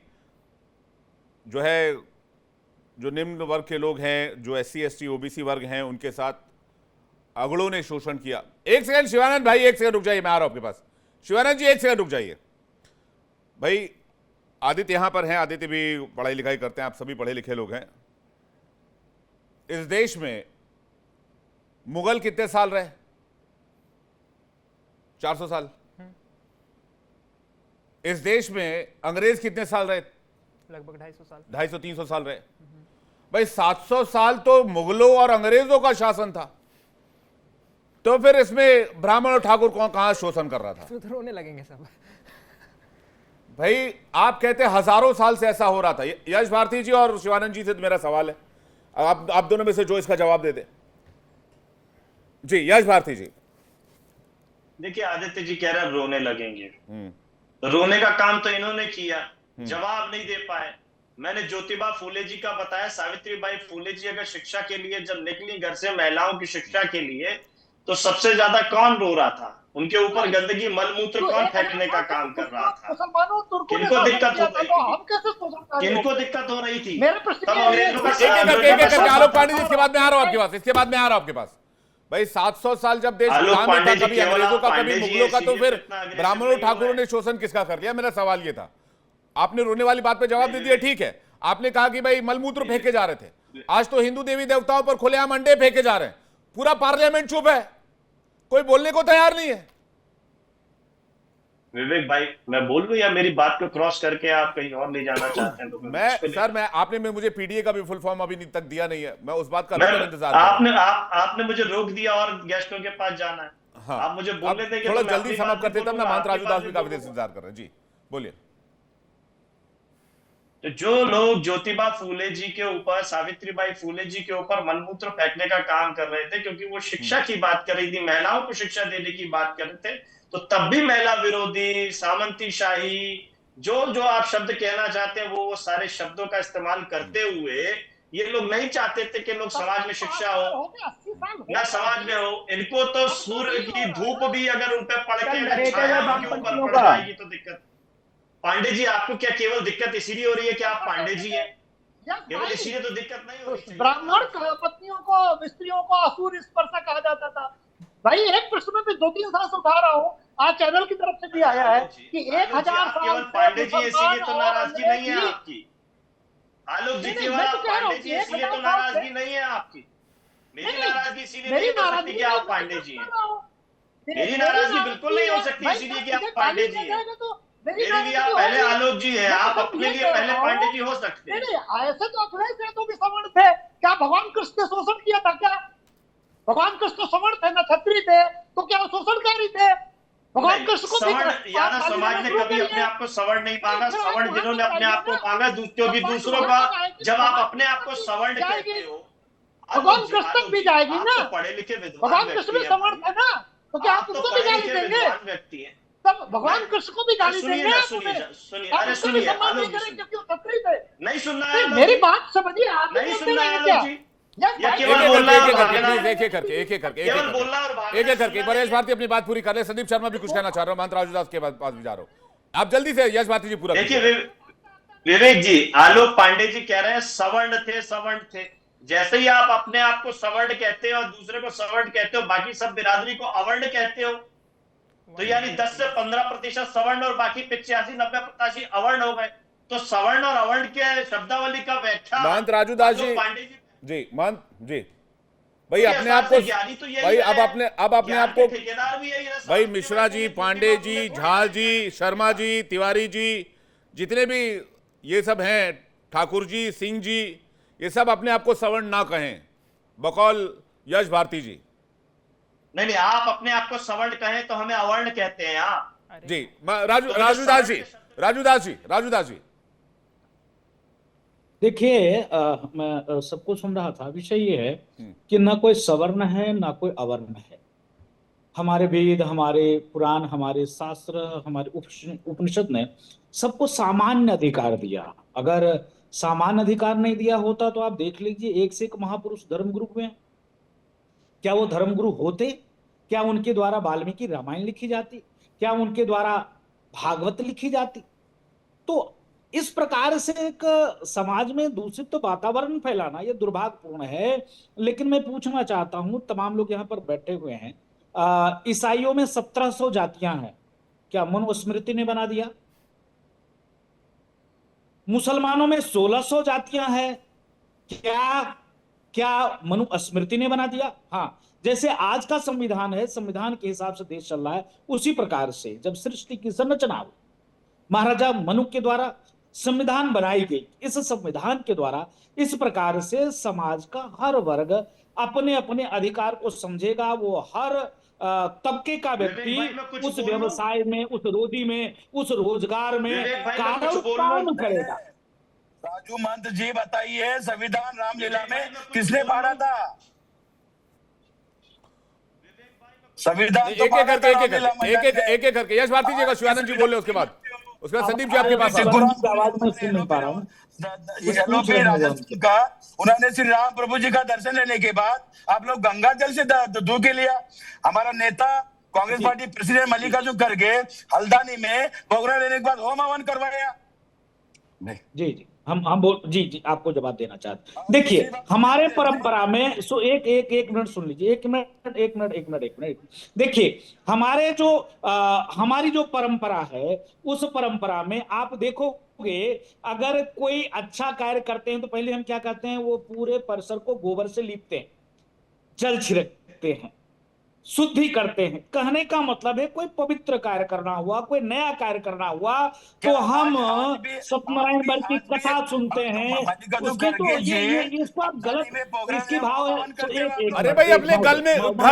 जो है, जो निम्न वर्ग के लोग हैं, जो SC ST OBC वर्ग हैं, उनके साथ अगड़ों ने शोषण किया। एक सेकंड शिवानंद भाई, एक सेकंड रुक जाइए, मैं आ रहा हूं आपके पास। शिवानंद जी एक सेकंड रुक जाइए। भाई आदित्य यहां पर हैं, आदित्य भी पढ़ाई लिखाई करते हैं, आप सभी पढ़े लिखे लोग हैं। इस देश में मुगल कितने साल रहे? 400 साल। इस देश में अंग्रेज कितने साल रहे? लगभग 250 साल, 250-300 साल रहे। भाई 700 साल तो मुगलों और अंग्रेजों का शासन था, तो फिर इसमें ब्राह्मण और ठाकुर कौन कहां शोषण कर रहा था? तो रोने लगेंगे सब। भाई आप कहते हैं हजारों साल से ऐसा हो रहा था। यश भारती जी और शिवानंद जी से मेरा सवाल है, आप दोनों में से जो इसका जवाब दे दे। जी यश भारती जी। देखिए आदित्य जी कह रहे हैं रोने लगेंगे, रोने का काम तो इन्होंने किया, जवाब नहीं दे पाए। मैंने ज्योतिबा फूले जी का बताया, सावित्रीबाई फूले जी अगर शिक्षा के लिए जब निकली घर से महिलाओं की शिक्षा के लिए, तो सबसे ज्यादा कौन रो रहा था? उनके ऊपर गंदगी मलमूत्र कौन फेंकने का काम कर रहा था? किनको दिक्कत हो रही थी? किनको दिक्कत हो रही थी? तब अंग्रेजों का आलोक पांडे जी, इसके बाद में आ रहा हूं आपके पास, इसके बाद में आ रहा हूं आपके पास। भाई 700 साल जब देश गुलाम था, कभी अंग्रेजों का कभी मुगलों का, तो फिर ब्राह्मणों ठाकुरों ने शोषण किसका कर लिया? मेरा सवाल ये था। आपने रोने वाली बात पे जवाब दे दिया, ठीक है। आपने कहा कि भाई मलमूत्र फेंके जा रहे थे, आज तो हिंदू देवी देवताओं पर खुलेआम अंडे फेंके जा रहे हैं, पूरा पार्लियामेंट चुप है, कोई बोलने को तैयार नहीं है। विवेक भाई मैं बोल लूं या मेरी बात को क्रॉस करके आप कहीं और ले जाना चाहते हैं? तो मैं आपने मुझे पीडीए का भी फुल फॉर्म अभी तक दिया नहीं है, मैं उस बात का इंतजार। आपने मुझे रोक दिया और गेस्टों के पास जाना है। हाँ, आप मुझे बोलने देंगे थोड़ा जल्दी समाप्त करते, तब ना महंत राजू दास भी काफी देर से इंतजार कर रहे हैं। जी बोलिए। तो जो लोग ज्योतिबा फूले जी के ऊपर, सावित्रीबाई फूले जी के ऊपर मलमूत्र फेंकने का काम कर रहे थे, क्योंकि वो शिक्षा की बात कर रही थी, महिलाओं को शिक्षा देने की बात कर रहे थे, तो तब भी महिला विरोधी, सामंती शाही, जो आप शब्द कहना चाहते हैं, वो सारे शब्दों का इस्तेमाल करते हुए ये लोग नहीं चाहते थे कि लोग समाज में शिक्षा हो, ना समाज में हो। इनको तो सूर्य की धूप भी अगर उन पर पड़ के ऊपर पड़ जाएगी तो दिक्कत। पांडे जी आपको क्या केवल दिक्कत इसीलिए हो रही है कि आप पांडे जी हैं? केवल इसीलिए तो दिक्कत नहीं हो रही। ब्राह्मण पत्नियों को, स्त्रियों को असुर स्पर्श कहा जाता था। भाई एक प्रश्न में 2-3 साल से उठा रहा हूँ, आज चैनल की तरफ से भी आया है कि 1000 साल पांडे जी इसीलिए तो नाराजगी नहीं है आपकी। आलोक जी केवल पांडे जी इसलिए तो नाराजगी नहीं है आपकी। मेरी नाराजगी इसीलिए नहीं हो सकती कि आप पांडे जी हैं। मेरी नाराजगी बिल्कुल नहीं हो सकती इसीलिए कि आप पांडे जी हैं। मेरे लिए आप पहले आलोक जी हैं, आप अपने लिए पहले पांडे जी हो सकते हैं। ऐसे तो अखिलेश यादव भी सवर्ण थे, क्या भगवान कृष्ण ने शोषण किया था? क्या भगवान कृष्ण सवर्ण थे, न क्षत्रिय थे, तो क्या शोषणकारी थे? भगवान कृष्ण को यादव समाज ने कभी अपने आप को सवर्ण नहीं मांगा। सवर्ण जिन्होंने अपने आप को मांगा, क्योंकि दूसरों का, जब आप अपने आप को सवर्ण कहते हो, भगवान कृष्ण भी जाएगी ना। पढ़े लिखे विद्वान भगवान कृष्ण भी सवर्ण थे ना, तो क्या आप उनको भी गाली देंगे? व्यक्ति है, तब भगवान कृष्ण को भी गाली देंगे? सुनिए, अरे सुनिए, नहीं सुनना है मेरी बात समझिए, आप नहीं सुनना है आलोक जी। एक करके यश भारती अपनी बात पूरी कर ले। संदीप शर्मा भी कुछ कहना चाह रहा हूँ, महंत राजू दास के पास भी जा रहा हूँ, आप जल्दी से यश भारती जी पूरा। देखिए विवेक जी, आलोक पांडे जी कह रहे हैं सवर्ण थे, सवर्ण थे। जैसे ही आप अपने आप को सवर्ण कहते हो और दूसरे को सवर्ण कहते हो, बाकी सब बिरादरी को अवर्ण कहते हो, तो यानी 10 से 15% सवर्ण और बाकी 85-90% अवर्ण हो गए। तो सवर्ण और अवर्ण के शब्दावली का व्याख्या महंत राजू दास जी पांडे जी महंत जी भाई अपने आप को भाई अब अपने आप को ठेकेदार भी यही है भाई मिश्रा जी, पांडे जी, झा जी, शर्मा जी, तिवारी जी, जितने भी ये सब हैं, ठाकुर जी, सिंह जी, ये सब अपने आप को सवर्ण ना कहें बकौल यश भारती जी। नहीं, आप अपने आप को सवर्ण कहें तो हमें अवर्ण कहते हैं आप जी। राजू दास जी देखिए, मैं सबको सुन रहा था। विषय ये है कि ना कोई सवर्ण है ना कोई अवर्ण है। हमारे वेद, हमारे पुराण, हमारे शास्त्र, हमारे उपनिषद ने सबको सामान्य अधिकार दिया। अगर सामान्य अधिकार नहीं दिया होता तो आप देख लीजिए, एक से एक महापुरुष धर्मगुरु हुए। क्या वो धर्मगुरु होते? क्या उनके द्वारा वाल्मीकि रामायण लिखी जाती? क्या उनके द्वारा भागवत लिखी जाती? तो इस प्रकार से एक समाज में दूषित तो वातावरण फैलाना ये दुर्भाग्यपूर्ण है। लेकिन मैं पूछना चाहता हूं, तमाम लोग यहाँ पर बैठे हुए हैं, ईसाइयों में 1700 जातियां हैं, क्या मनुस्मृति ने बना दिया? मुसलमानों में 1600 जातियां हैं, क्या मनुस्मृति ने बना दिया? हाँ, जैसे आज का संविधान है, संविधान के हिसाब से देश चल रहा है, उसी प्रकार से जब सृष्टि की संरचना हुई, महाराजा मनु के द्वारा संविधान बनाई गई। इस संविधान के द्वारा इस प्रकार से समाज का हर वर्ग अपने अपने अधिकार को समझेगा। वो हर तबके का व्यक्ति उस व्यवसाय में, उस रोजी में, उस रोजगार में काम करेगा। राजू महंत जी बताइए, संविधान रामलीला में किसने पढ़ा था? संविधान एक एक करके यश भारती जी का, शिवानंद जी बोल रहे उसके बाद संदीप जी आपके पास आवाज में सुन नहीं पा रहा हूँ। राजस्थान का उन्होंने श्री राम प्रभु जी का दर्शन लेने के बाद आप लोग गंगा जल से धो के लिया। हमारा नेता कांग्रेस पार्टी प्रेसिडेंट मल्लिकार्जुन खड़गे हल्द्वानी में प्रोग्राम लेने के बाद होम हवन करवाया। जी हम जी आपको जवाब देना चाहते हैं। देखिए, हमारे परंपरा में एक मिनट सुन लीजिए, एक मिनट। देखिए, हमारी जो परंपरा है, उस परंपरा में आप देखोगे, अगर कोई अच्छा कार्य करते हैं तो पहले हम क्या करते हैं, वो पूरे परिसर को गोबर से लीपते हैं, जल छिड़कते हैं, शुद्धि करते हैं। कहने का मतलब है, कोई पवित्र कार्य करना हुआ, कोई नया कार्य करना हुआ, तो हम सत्यनारायण व्रत की कथा सुनते हैं। उसकी तो ये इसको आप गलत, इसकी भाव है। अरे भाई, अपने घर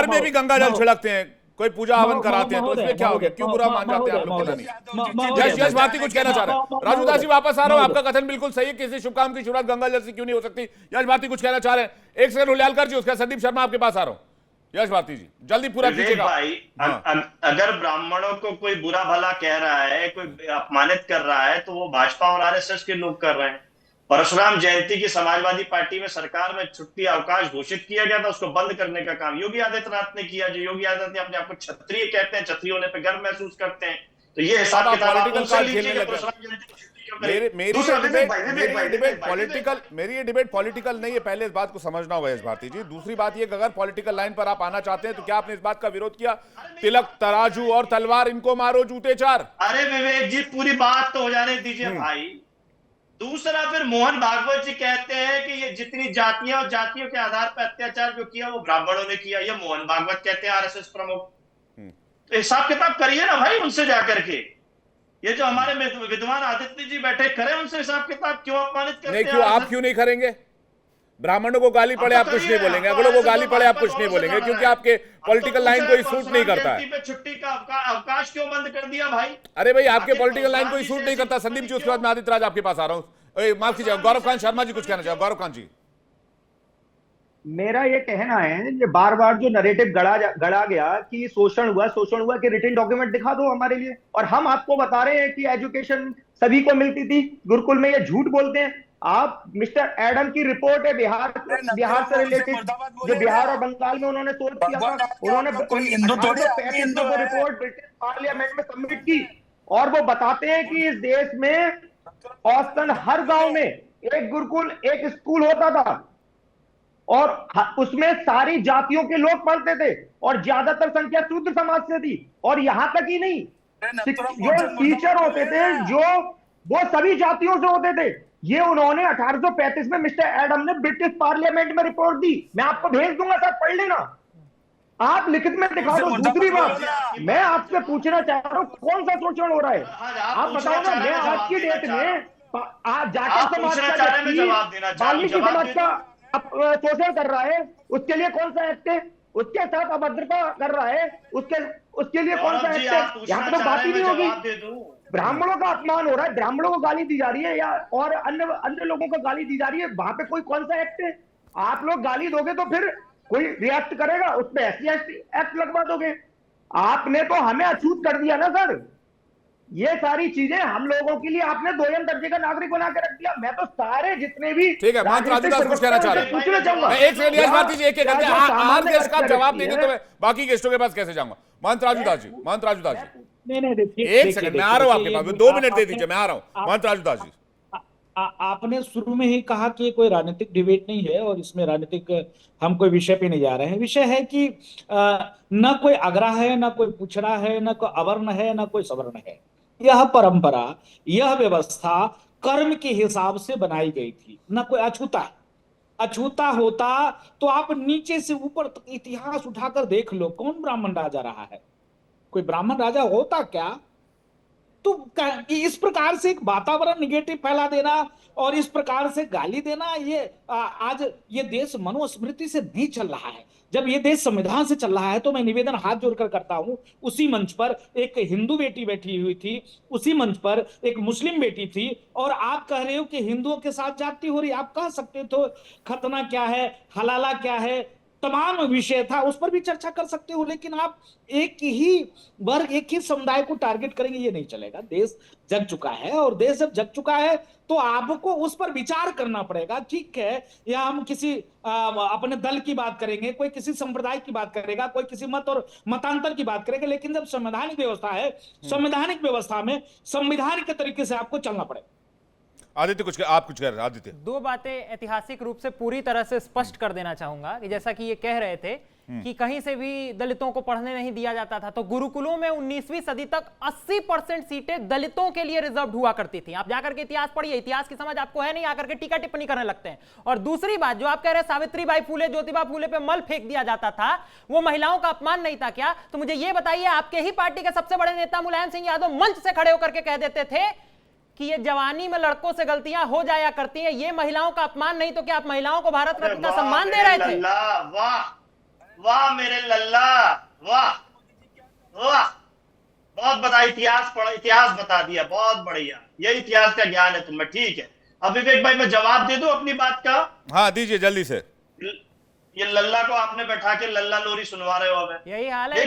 में भी गंगा जल छिड़कते हैं, कोई पूजा हवन कराते हैं, तो इसमें क्या हो गया? क्यों बुरा मान जाते हैं आप लोग? यश भारती कुछ कहना चाह रहे हैं। राजू दास जी वापस आ रहा हूं, आपका कथन बिल्कुल सही है, किसी शुभ काम की शुरुआत गंगा जल से क्यों नहीं हो सकती? यश भारती कुछ कहना चाह रहे हैं, एक सेकंड हुलियालकर जी, उसका संदीप शर्मा आपके पास आ रहा हूं। यश भारती जी जल्दी पूरा कीजिएगा। भाई, अगर ब्राह्मणों को कोई बुरा भला कह रहा है, कोई अपमानित कर रहा है, तो वो भाजपा और आरएसएस के लोग कर रहे हैं। परशुराम जयंती की समाजवादी पार्टी में सरकार में छुट्टी अवकाश घोषित किया गया था, उसको बंद करने का काम योगी आदित्यनाथ ने किया। जो योगी आदित्यनाथ अपने आपको क्षत्रिय कहते हैं, क्षत्रिय होने पर गर्व महसूस करते हैं, तो ये हिसाब किताब मेरी ये डिबेट पॉलिटिकल नहीं है, पहले इस बात को समझना होगा यश भारती जी। दूसरी बात ये, अगर पॉलिटिकल लाइन पर आप आना चाहते हैं तो क्या आपने इस बात का विरोध किया, तिलक, तराजू और तलवार, इनको मारो जूते चार? अरे विवेक जी, पूरी बात तो हो जाने दीजिए भाई। दूसरा, फिर मोहन भागवत जी कहते हैं कि ये जितनी जातियां और जातियों के आधार पर अत्याचार जो किया वो ब्राह्मणों ने किया, ये मोहन भागवत कहते हैं, आरएसएस प्रमुख। तो हिसाब किताब करिए ना भाई उनसे जाकर के। ये जो हमारे विद्वान आदित्य जी बैठे, करें उनसे हिसाब किताब, क्यों अपमानित करते हैं? क्यों आप क्यों नहीं करेंगे? ब्राह्मणों को गाली पड़े आप कुछ नहीं बोलेंगे, अगलों को गाली पड़े आप कुछ नहीं बोलेंगे, क्योंकि आपके पॉलिटिकल लाइन को सूट नहीं करता है। छुट्टी का अवकाश क्यों बंद कर दिया भाई? अरे भाई, आपके पॉलिटिकल लाइन को सूट नहीं करता। संदीप जी, उसके बाद मैं आदित्य राज आपके पास आ रहा हूँ। माफ कीजिएगा, गौरव खान शर्मा जी कुछ कहना चाहिए। गौरव खान जी, मेरा ये कहना है, ये बार बार जो नरेटिव गढ़ा गया कि शोषण हुआ कि रिटन डॉक्यूमेंट दिखा दो हमारे लिए, और हम आपको बता रहे हैं कि एजुकेशन सभी को मिलती थी गुरुकुल में। ये झूठ बोलते हैं आप। मिस्टर एडम की रिपोर्ट है बिहार से रिलेटेड, जो बिहार और बंगाल में उन्होंने सोच किया था, उन्होंने रिपोर्ट ब्रिटिश पार्लियामेंट में सबमिट की, और वो बताते हैं कि इस देश में औसतन हर गांव में एक गुरुकुल, एक स्कूल होता था। और उसमें सारी जातियों के लोग पढ़ते थे और ज्यादातर संख्या शूद्र समाज से थी। और यहां तक ही नहीं, जो टीचर होते थे जो वो सभी जातियों से होते थे। ये उन्होंने 1835 में मिस्टर एडम ने ब्रिटिश पार्लियामेंट में रिपोर्ट दी, मैं आपको भेज दूंगा सर, पढ़ लेना, आप लिखित में दिखा दो। दूसरी बात, मैं आपसे पूछना चाह रहा हूं कौन सा शोषण हो रहा है, आप बताओ ना। मैं आज की डेट में जाट समाज का, वाल्मीकि समाज का शोषण कर रहा है, उसके लिए कौन सा एक्ट है? उसके साथ अभद्रता कर रहा है, उसके लिए कौन सा एक्ट है? यहाँ तो बात ही नहीं होगी। ब्राह्मणों का अपमान हो रहा है, ब्राह्मणों को गाली दी जा रही है, या और अन्य लोगों को गाली दी जा रही है, वहां पे कोई कौन सा एक्ट है? आप लोग गाली दोगे तो फिर कोई रिएक्ट करेगा, उसमें SC एक्ट लगवा दोगे। आपने तो हमें अछूत कर दिया ना सर। ये सारी चीजें हम लोगों के लिए आपने 2 दर्जे का नागरिक बना के रख दिया। मैं तो सारे जितने भी, ठीक है, महंत राजूदास कुछ कहना चाह रहे हैं। एक सेकंड यश भारती जी, एक आप गेस्ट का जवाब देंगे तो मैं बाकी गेस्टों के पास कैसे जाऊंगा? महंत राजूदास जी, महंत राजूदास जी, नहीं देखिए, एक सेकंड मैं आ रहा हूं आपके पास, 2 मिनट दे दीजिए, मैं आ रहा हूं। महंत राजूदास जी, आपने शुरू में ही कहा कि कोई राजनीतिक डिबेट नहीं है और इसमें राजनीतिक हम कोई विषय पे नहीं जा रहे हैं। विषय है कि न कोई अग्रा है, न कोई पुछड़ा है, न कोई अवर्ण है, न कोई सवर्ण है। यह परंपरा, यह व्यवस्था कर्म के हिसाब से बनाई गई थी, न कोई अछूता है। अछूता होता तो आप नीचे से ऊपर तक इतिहास उठाकर देख लो, कौन ब्राह्मण राजा रहा है? कोई ब्राह्मण राजा होता क्या? तो इस प्रकार से एक वातावरण निगेटिव फैला देना और इस प्रकार से गाली देना, ये आज ये देश मनुस्मृति से नहीं चल रहा है। जब ये देश संविधान से चल रहा है तो मैं निवेदन हाथ जोड़कर करता हूं। उसी मंच पर एक हिंदू बेटी बैठी हुई थी, उसी मंच पर एक मुस्लिम बेटी थी, और आप कह रहे हो कि हिंदुओं के साथ जाति हो रही। आप कह सकते तो खतना क्या है, हलाला क्या है, तमाम विषय था, उस पर भी चर्चा कर सकते हो, लेकिन आप एक ही वर्ग, एक ही समुदाय को टारगेट करेंगे, ये नहीं चलेगा। देश जग चुका है, और देश जब जग चुका है तो आपको उस पर विचार करना पड़ेगा। ठीक है, या हम किसी अपने दल की बात करेंगे, कोई किसी संप्रदाय की बात करेगा, कोई किसी मत और मतांतर की बात करेगा, लेकिन जब संवैधानिक व्यवस्था है, संवैधानिक व्यवस्था में संविधान के तरीके से आपको चलना पड़ेगा। आदित्य आप कुछ कह रहे हैं? आदित्य, 2 बातें ऐतिहासिक रूप से पूरी तरह से स्पष्ट कर देना चाहूंगा कि जैसा कि ये कह रहे थे कि कहीं से भी दलितों को पढ़ने नहीं दिया जाता था, तो गुरुकुलों में 19वीं सदी तक 80% सीटें दलितों के लिए रिजर्व हुआ करती थी। आप जाकर के इतिहास पढ़िए, इतिहास की समझ आपको है नहीं, आकर के टीका टिप्पणी करने लगते हैं। और दूसरी बात जो आप कह रहे हैं, सावित्रीबाई फूले, ज्योतिबा फूले पे मल फेंक दिया जाता था, वो महिलाओं का अपमान नहीं था क्या? तो मुझे ये बताइए, आपके ही पार्टी के सबसे बड़े नेता मुलायम सिंह यादव मंच से खड़े होकर के कह देते थे कि ये जवानी में लड़कों से गलतियां हो जाया करती हैं, ये महिलाओं का अपमान नहीं। तो क्या आप महिलाओं को भारत रत्न का सम्मान दे रहे थे? वाह वाह मेरे लल्ला, वाह वाह, बहुत बड़ा इतिहास पढ़ा, इतिहास बता दिया, बहुत बढ़िया, ये इतिहास का ज्ञान है तुम्हें। ठीक है, अब विवेक भाई मैं जवाब दे दूं अपनी बात का? हाँ दीजिए जल्दी से। ये लल्ला को आपने बैठा के लल्ला लोरी सुनवा रहे हो हमें। यही हाल है,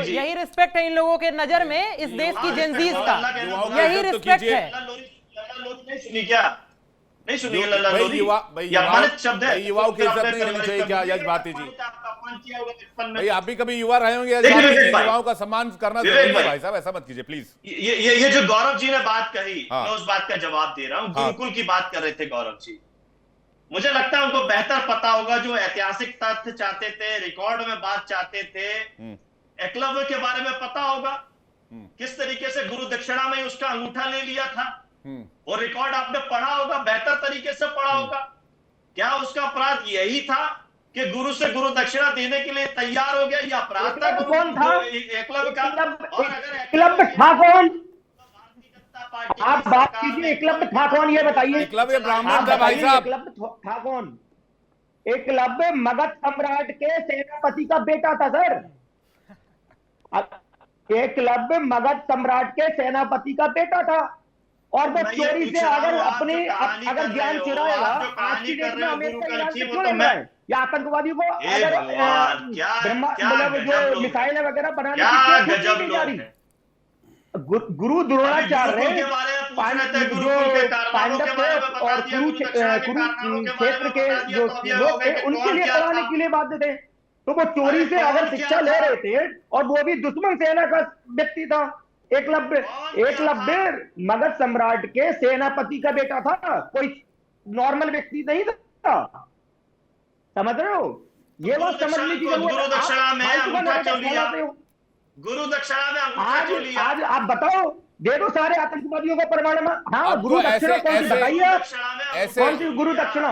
यही रिस्पेक्ट है इन लोगों के नजर में, इस देश की जेनजीज का यही रिस्पेक्ट है। लल्ला लोरी नहीं सुनी क्या? नहीं सुनी लल्ला लोरी? शब्द है, युवाओं की इज्जत नहीं होनी चाहिए क्या यश भारती जी? भाई आप भी कभी युवा रहे होंगे, युवाओं का सम्मान करना जरूरी है भाई साहब, ऐसा मत कीजिए प्लीज। ये जो गौरव जी ने बात कही, मैं उस बात का जवाब दे रहा हूँ। गुरुकुल की बात कर रहे थे गौरव जी, मुझे लगता है उनको बेहतर पता होगा, जो ऐतिहासिक तथ्य चाहते थे, रिकॉर्ड में बात चाहते थे, एकलव्य के बारे में पता होगा, किस तरीके से गुरु दक्षिणा में उसका अंगूठा ले लिया था, और रिकॉर्ड आपने पढ़ा होगा, बेहतर तरीके से पढ़ा होगा। क्या उसका अपराध यही था कि गुरु से गुरु दक्षिणा देने के लिए तैयार हो गया, या अपराध था कौन था एकलव्य का? और अगर एकलव्य था कौन? आप बात कीजिए, एकलव्य था कौन ये बताइए। एकलव्य ब्राह्मण था भाई साहब। एकलव्य था कौन? एकलव्य मगध सम्राट के सेनापति का बेटा था सर। एकलव्य मगध सम्राट के सेनापति का बेटा था, और वो चोरी से अगर अपने अगर ज्ञान चुराएगा, आज की डेट में अमेरिका क्यों ले रहा है? या आतंकवादी को अगर जो मिसाइल वगैरह बनाने की जा रही? गुरु द्रोणाचार्य जो पांडव थे और कुरुक्षेत्र के जो लोग थे, उनके लिए पढ़ाने के लिए बाध्य थे। तो वो चोरी से अगर शिक्षा ले रहे थे, और वो भी दुश्मन सेना का व्यक्ति था। एकलव्य मगध सम्राट के सेनापति का बेटा था, कोई नॉर्मल व्यक्ति नहीं था। समझ रहे हो? ये बात समझने की जरूरत गुरु दक्षिणा में अंगूठा क्यों लिया? है। गुरु दक्षिणा में अंगूठा क्यों लिया? आज आप बताओ, दे दो सारे आतंकवादियों को परमाणु। हाँ, अब गुरु तो दक्षिणा कौन सी बताइए आप? ऐसे कौन सी गुरु दक्षिणा?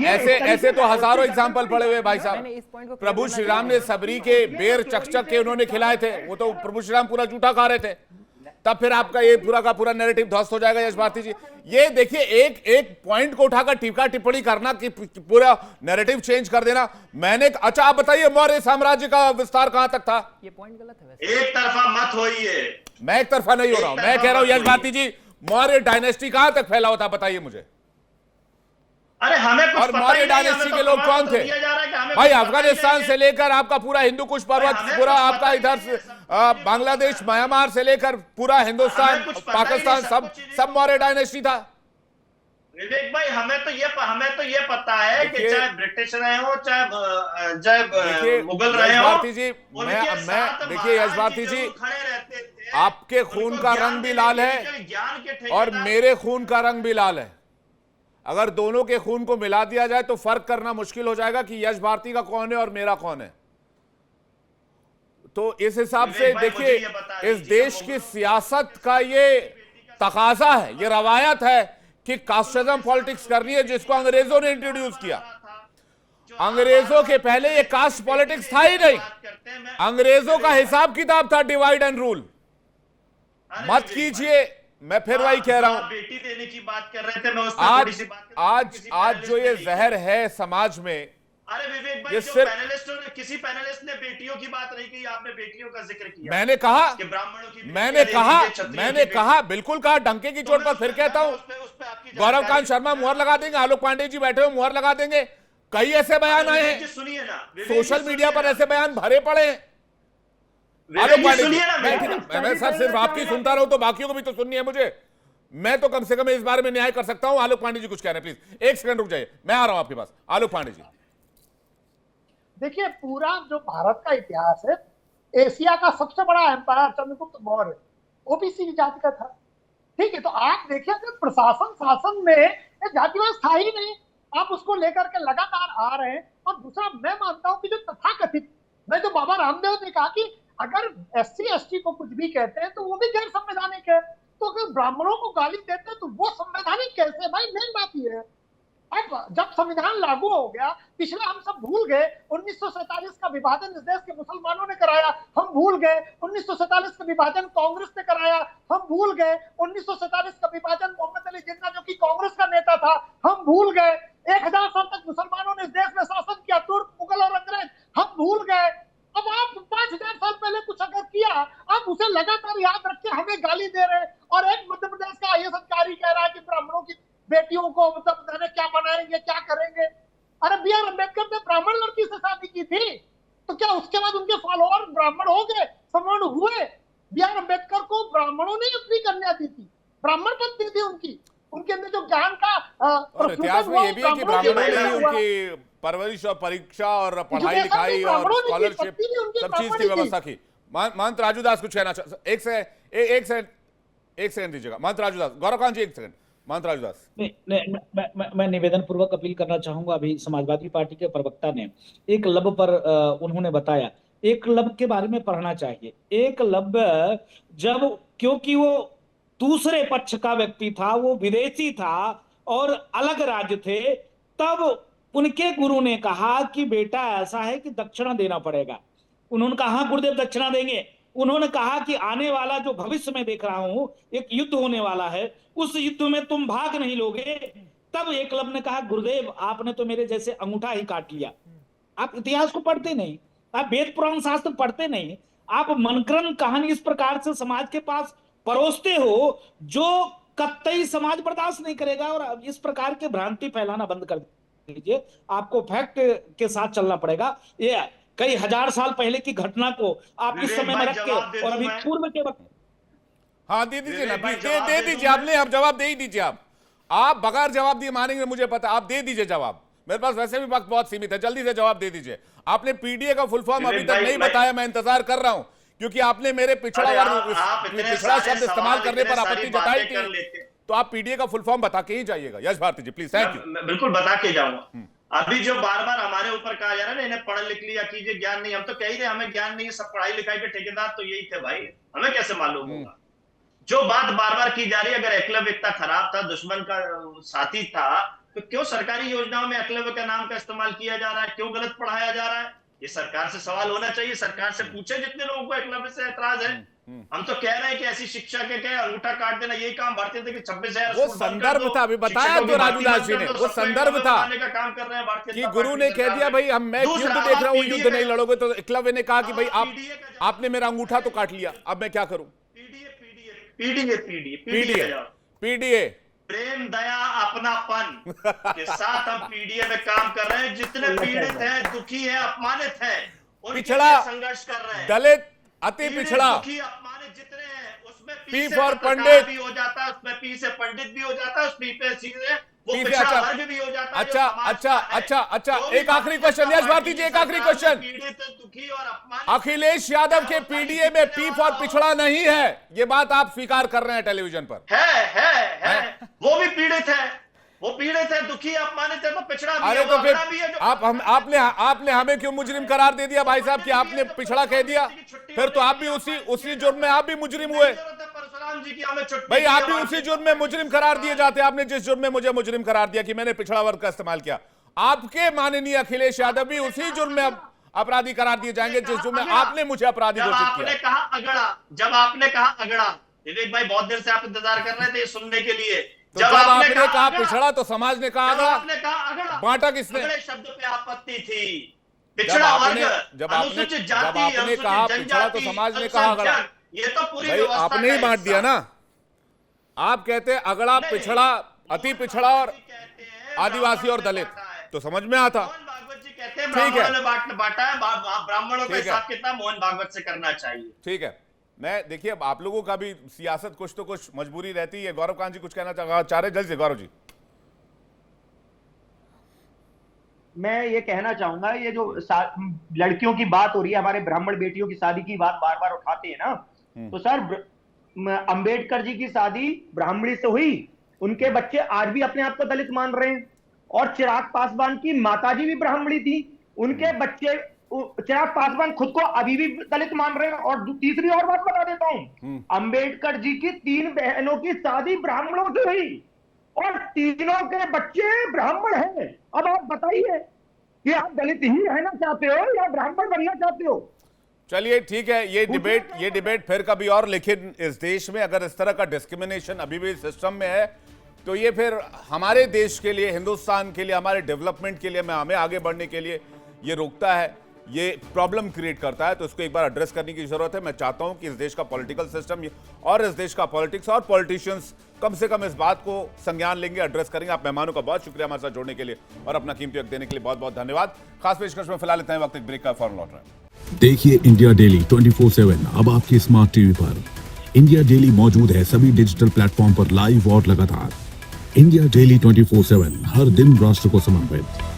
ऐसे ऐसे तो हजारों एग्जाम्पल पड़े हुए भाई साहब। मैंने इस पॉइंट को प्रभु श्री राम ने सबरी के बेर चकचक के उन्होंने खिलाए थे, वो तो प्रभु श्री राम पूरा जूठा खा रहे थे। तब फिर आपका ये पूरा का पूरा नैरेटिव ध्वस्त हो जाएगा। यश भारती जी, ये देखिए, एक एक पॉइंट को उठाकर टीका टिप्पणी करना कि पूरा नैरेटिव चेंज कर देना। मैंने अच्छा, आप बताइए मौर्य साम्राज्य का विस्तार कहां तक था? ये पॉइंट गलत है वैसे। एक तरफा मत होइए। मैं एक तरफा नहीं हो रहा हूं, मैं कह रहा हूं यश भारती जी, मौर्य डायनेस्टी कहां तक फैला होता, बताइए मुझे। अरे हमें कुछ और मौर्य डायनेस्टी के लोग कौन थे भाई? अफगानिस्तान से लेकर आपका पूरा हिंदू कुश पर्वत, पूरा आपका इधर बांग्लादेश, म्यांमार से लेकर पूरा हिंदुस्तान, पाकिस्तान, सब मौर्य डायनेस्टी था। विवेक भाई, हमें तो ये पता है कि चाहे ब्रिटिश रहे हो, चाहे मुगल रहे हो, भारती जी, मैं देखिए यश भारती जी, आपके खून का रंग भी लाल है और मेरे खून का रंग भी लाल है। अगर दोनों के खून को मिला दिया जाए तो फर्क करना मुश्किल हो जाएगा कि यश भारती का कौन है और मेरा कौन है। तो इस हिसाब से देखिए, इस देश की सियासत का ये तकाजा है, ये रवायत है कि कास्टिज्म पॉलिटिक्स करनी है, जिसको अंग्रेजों ने इंट्रोड्यूस किया। अंग्रेजों के पहले ये कास्ट पॉलिटिक्स था ही नहीं। अंग्रेजों का हिसाब किताब था डिवाइड एंड रूल। मत कीजिए, मैं फिर वही कह रहा हूं, बेटी देने की बात कर रहे थे, मैं उस पर थोड़ी सी बात कर रहा हूं। आज जो ये जहर है समाज में, अरे विवेक भाई, ये जो किसी पैनलिस्ट ने बेटियों की बात नहीं की, आपने बेटियों का जिक्र किया। मैंने कहा कि ब्राह्मणों की, मैंने कहा बिल्कुल कहा, डंके की चोट पर फिर कहता हूं। गौरव कांत शर्मा मुहर लगा देंगे, आलोक पांडे जी बैठे हुए मुहर लगा देंगे। कई ऐसे बयान आए हैं, सुनिए ना, सोशल मीडिया पर ऐसे बयान भरे पड़े हैं। आलोक पांडे जी, मैं सर सिर्फ आपकी सुनता रहूं तो बाकियों को भी तो सुननी है मुझे। मैं तो कम से कम इस बारे में न्याय कर सकता हूं। आलोक पांडे जी कुछ कह रहे हैं, प्लीज एक सेकंड रुक जाइए, मैं आ रहा हूं आपके पास। आलोक पांडे जी, देखिए, पूरा जो भारत का इतिहास है, एशिया का सबसे बड़ा एम्पायर चंद्रगुप्त मौर्य ओबीसी जाति का था। ठीक है, तो आप देखिए कि प्रशासन शासन में जातिवाद था ही नहीं, आप उसको लेकर के लगातार आ रहे हैं। और दूसरा, मैं मानता हूं कि जो तथाकथित, मैं जो बाबा रामदेव ने कहा कि अगर SC ST को कुछ भी कहते हैं तो वो भी गैर संवैधानिक है, तो अगर ब्राह्मणों को गाली देते हैं तो वो संवैधानिक कैसे? भाई मेन बात ये है, अब जब संविधान लागू हो गया, पिछले हम सब भूल गए 1947 का विभाजन इस देश के मुसलमानों ने कराया, हम भूल गए 1947 का विभाजन कांग्रेस ने कराया, हम भूल गए 1947 का विभाजन मोहम्मद अली जिन्ना जो कि कांग्रेस का नेता था, हम भूल गए 1000 साल तक मुसलमानों ने इस देश में शासन किया, तुर्क, मुगल और अंग्रेज, हम भूल गए। अब आप 5000 साल पहले कुछ अगर किया, आप उसे लगातार याद रख के हमें गाली दे रहे हैं। और एक मध्य प्रदेश का IAS अधिकारी कह रहा है कि ब्राह्मणों की बेटियों को मतलब क्या बनाएंगे, क्या करेंगे। अरे BR अम्बेडकर ने ब्राह्मण लड़की से शादी की थी, तो क्या उसके बाद उनके फॉलोअर ब्राह्मण हो गए, सवर्ण हुए? BR अम्बेडकर को ब्राह्मणों ने अपनी कन्या दी थी, ब्राह्मण पत्नी थी उनकी, उनके अंदर जो ज्ञान का इतिहास में ये भी है कि ब्राह्मणों ने उनकी परवरिश और परीक्षा और पढ़ाई लिखाई और स्कॉलरशिप सब चीज की व्यवस्था की। महंत राजू दास कुछ कहना चाहते? एक सेकंड दीजिएगा महंत राजू दास। गौरवकांत जी एक सेकंड। महंत राजू दास, मैं निवेदन पूर्वक अपील करना चाहूंगा। अभी समाजवादी पार्टी के प्रवक्ता ने एकलव्य पर उन्होंने बताया, एकलव्य के बारे में पढ़ना चाहिए। एकलव्य जब, क्योंकि वो दूसरे पक्ष का व्यक्ति था, वो विदेशी था और अलग राज्य थे, तब उनके गुरु ने कहा कि बेटा ऐसा है कि दक्षिणा देना पड़ेगा। उन्होंने कहा हाँ गुरुदेव दक्षिणा देंगे। उन्होंने कहा कि आने वाला जो भविष्य में देख रहा हूं, एक युद्ध होने वाला है, उस युद्ध में तुम भाग नहीं लोगे। तब एकलव्य ने कहा गुरुदेव आपने तो मेरे जैसे अंगूठा ही काट लिया। आप इतिहास को पढ़ते नहीं, आप वेद पुराण शास्त्र पढ़ते नहीं, आप मनकरण कहानी इस प्रकार से समाज के पास परोसते हो जो कतई समाज बर्दाश्त नहीं करेगा। और इस प्रकार के भ्रांति फैलाना बंद कर दीजिए, आपको फैक्ट के साथ चलना पड़ेगा। ये कई हजार साल पहले की घटना को आप इस समय में रख के और अभी पूर्व के वक्त, हाँ दे दीजिए ना, दे दीजिए। आपने आप जवाब दे ही दीजिए। आप बगैर जवाब दिए मानेंगे मुझे पता, आप दे दीजिए जवाब। मेरे पास वैसे भी वक्त बहुत सीमित है, जल्दी से जवाब दे दीजिए। आपने PDA का फुल फॉर्म अभी तक नहीं बताया, मैं इंतजार कर रहा हूं क्योंकि आपने मेरे पिछड़ा शब्द इस्तेमाल करने पर आपत्ति जताई थी। तो आप PDA का फुल फॉर्म बता के ही जाइएगा। यश भारती जी प्लीज। Thank you. बिल्कुल बता के जाऊंगा। अभी जो बार बार हमारे ऊपर कहा जा रहा है ना, इन्हें पढ़ लिख लिया कीजिए, ज्ञान नहीं, हम तो कह ही रहे हमें ज्ञान नहीं है, सब पढ़ाई लिखाई के ठेकेदार तो यही थे भाई, हमें कैसे मालूम होगा। जो बात बार बार की जा रही है, अगर एकलव्य इतना खराब था, दुश्मन का साथी था, तो क्यों सरकारी योजनाओं में एकलव्य का नाम का इस्तेमाल किया जा रहा है, क्यों गलत पढ़ाया जा रहा है? ये सरकार से सवाल होना चाहिए, सरकार से पूछे जितने लोगों को एकलव्य से ऐतराज है। हम तो कह रहे हैं कि ऐसी शिक्षा के क्या अंगूठा काट देना, यही काम भारतीय थे कि 26,000 वो संदर्भ था, अभी बताया तो राजूदास जी ने, वो संदर्भ था का काम कर रहे हैं भारतीय कि गुरु ने कह दिया भाई मैं युद्ध देख रहा हूँ, युद्ध नहीं लड़ोगे, तो एकलव्य ने कहा कि भाई आपने मेरा अंगूठा तो काट लिया, अब मैं क्या करूं? पीडीए प्रेम दया अपनापन के साथ हम पीडीए में काम कर रहे हैं। जितने पीड़ित हैं, दुखी हैं, अपमानित हैं, पिछड़ा, संघर्ष कर रहे हैं, दलित, अति पिछड़ा, दुखी अपमानित जितने हैं, उसमें पी फॉर पंडित भी हो जाता है, उसमें पी से पंडित भी हो जाता है, उस पी पे सीधे वो पी से पिछड़ा वर्ग भी हो जाता है। अच्छा, एक आखिरी क्वेश्चन, यश भारती जी, एक आखिरी क्वेश्चन। पीड़ित, दुखी और अपमानित अखिलेश यादव के पीडीए में पी फॉर पिछड़ा नहीं है, ये बात आप स्वीकार कर रहे हैं टेलीविजन पर? है वो भी पीड़ित है, वो पीड़ित है, दुखी अपमानित है, तो पिछड़ा भी अरे है, तो वो फिर अपना भी है, जो आपने हमें क्यों मुजरिम करार दे दिया भाई साहब कि आपने पिछड़ा कह दिया? फिर तो आप भी उसी जुर्म में आप भी मुजरिम हुए परशुराम जी की हमें छुट्टी भाई, आप भी उसी जुर्म में मुजरिम करार दिए जाते। आपने जिस जुर्म में मुझे मुजरिम करार दिया कि मैंने पिछड़ा वर्ग का इस्तेमाल किया, आपके माननीय अखिलेश यादव भी उसी जुर्म में अपराधी करार दिए जाएंगे जिस जुर्म में आपने मुझे अपराधी घोषित किया। जब आपने कहा अगड़ा, विवेक भाई बहुत देर से आप इंतजार कर रहे थे सुनने के लिए। तो जब आपने कहा पिछड़ा तो समाज ने कहा अगड़ा, बांटा किसने? शब्द पे आपत्ति थी। पिछड़ा वर्ग, अनुसूचित जाति, आपने कहा पिछड़ा तो समाज ने कहा अगड़ा, ये तो पूरी भाई आपने ही बांट दिया ना। आप कहते हैं अगड़ा, पिछड़ा, अति पिछड़ा और आदिवासी और दलित, तो समझ में आता। मोहन भागवत जी कहते हैं ब्राह्मणों ने बांटा है, ब्राह्मणों का हिसाब कितना मोहन भागवत से करना चाहिए। ठीक है, मैं देखिए अब आप लोगों का भी सियासत कुछ तो कुछ मजबूरी रहती है। गौरव कांत जी कुछ कहना चाह रहे, जल्द से गौरव जी। मैं ये कहना चाहूंगा, ये जो लड़कियों की बात हो रही है, हमारे ब्राह्मण बेटियों की शादी की बात बार बार उठाते हैं ना, तो सर अंबेडकर जी की शादी ब्राह्मणी से हुई, उनके बच्चे आज भी अपने आप को दलित मान रहे हैं, और चिराग पासवान की माताजी भी ब्राह्मणी थी, उनके बच्चे, चिराग पासवान खुद को अभी भी दलित मान रहे हैं। और तीसरी और बात बता देता हूं, अंबेडकर जी की 3 बहनों की शादी ब्राह्मणों से हुई और तीनों के बच्चे ब्राह्मण हैं। अब आप बताइए कि आप दलित ही रहना चाहते हो या ब्राह्मण बनना चाहते हो? चलिए ठीक है, ये डिबेट फिर कभी और, लेकिन इस देश में अगर इस तरह का डिस्क्रिमिनेशन अभी भी सिस्टम में है तो ये फिर हमारे देश के लिए, हिंदुस्तान के लिए, हमारे डेवलपमेंट के लिए, हमें आगे बढ़ने के लिए ये रोकता है, ये प्रॉब्लम क्रिएट करता है। तो इसको एक बार एड्रेस करने की जरूरत है। मैं चाहता हूं कि इस देश का पॉलिटिकल सिस्टम और इस देश का पॉलिटिक्स और पॉलिटिशियंस कम से कम इस बात को संज्ञान लेंगे, एड्रेस करेंगे। आप मेहमानों का बहुत शुक्रिया हमारे साथ जुड़ने के लिए और अपना कीमती वक्त देने के लिए बहुत बहुत धन्यवाद। खास पेशकश में फिलहाल इतना ही, वक्त एक ब्रेक का, फौरन लौट रहे हैं। देखिए इंडिया डेली 24/7 अब आपके स्मार्ट टीवी पर। इंडिया डेली मौजूद है सभी डिजिटल प्लेटफॉर्म पर लाइव और लगातार। इंडिया डेली 24/7 हर दिन राष्ट्र को समर्पित।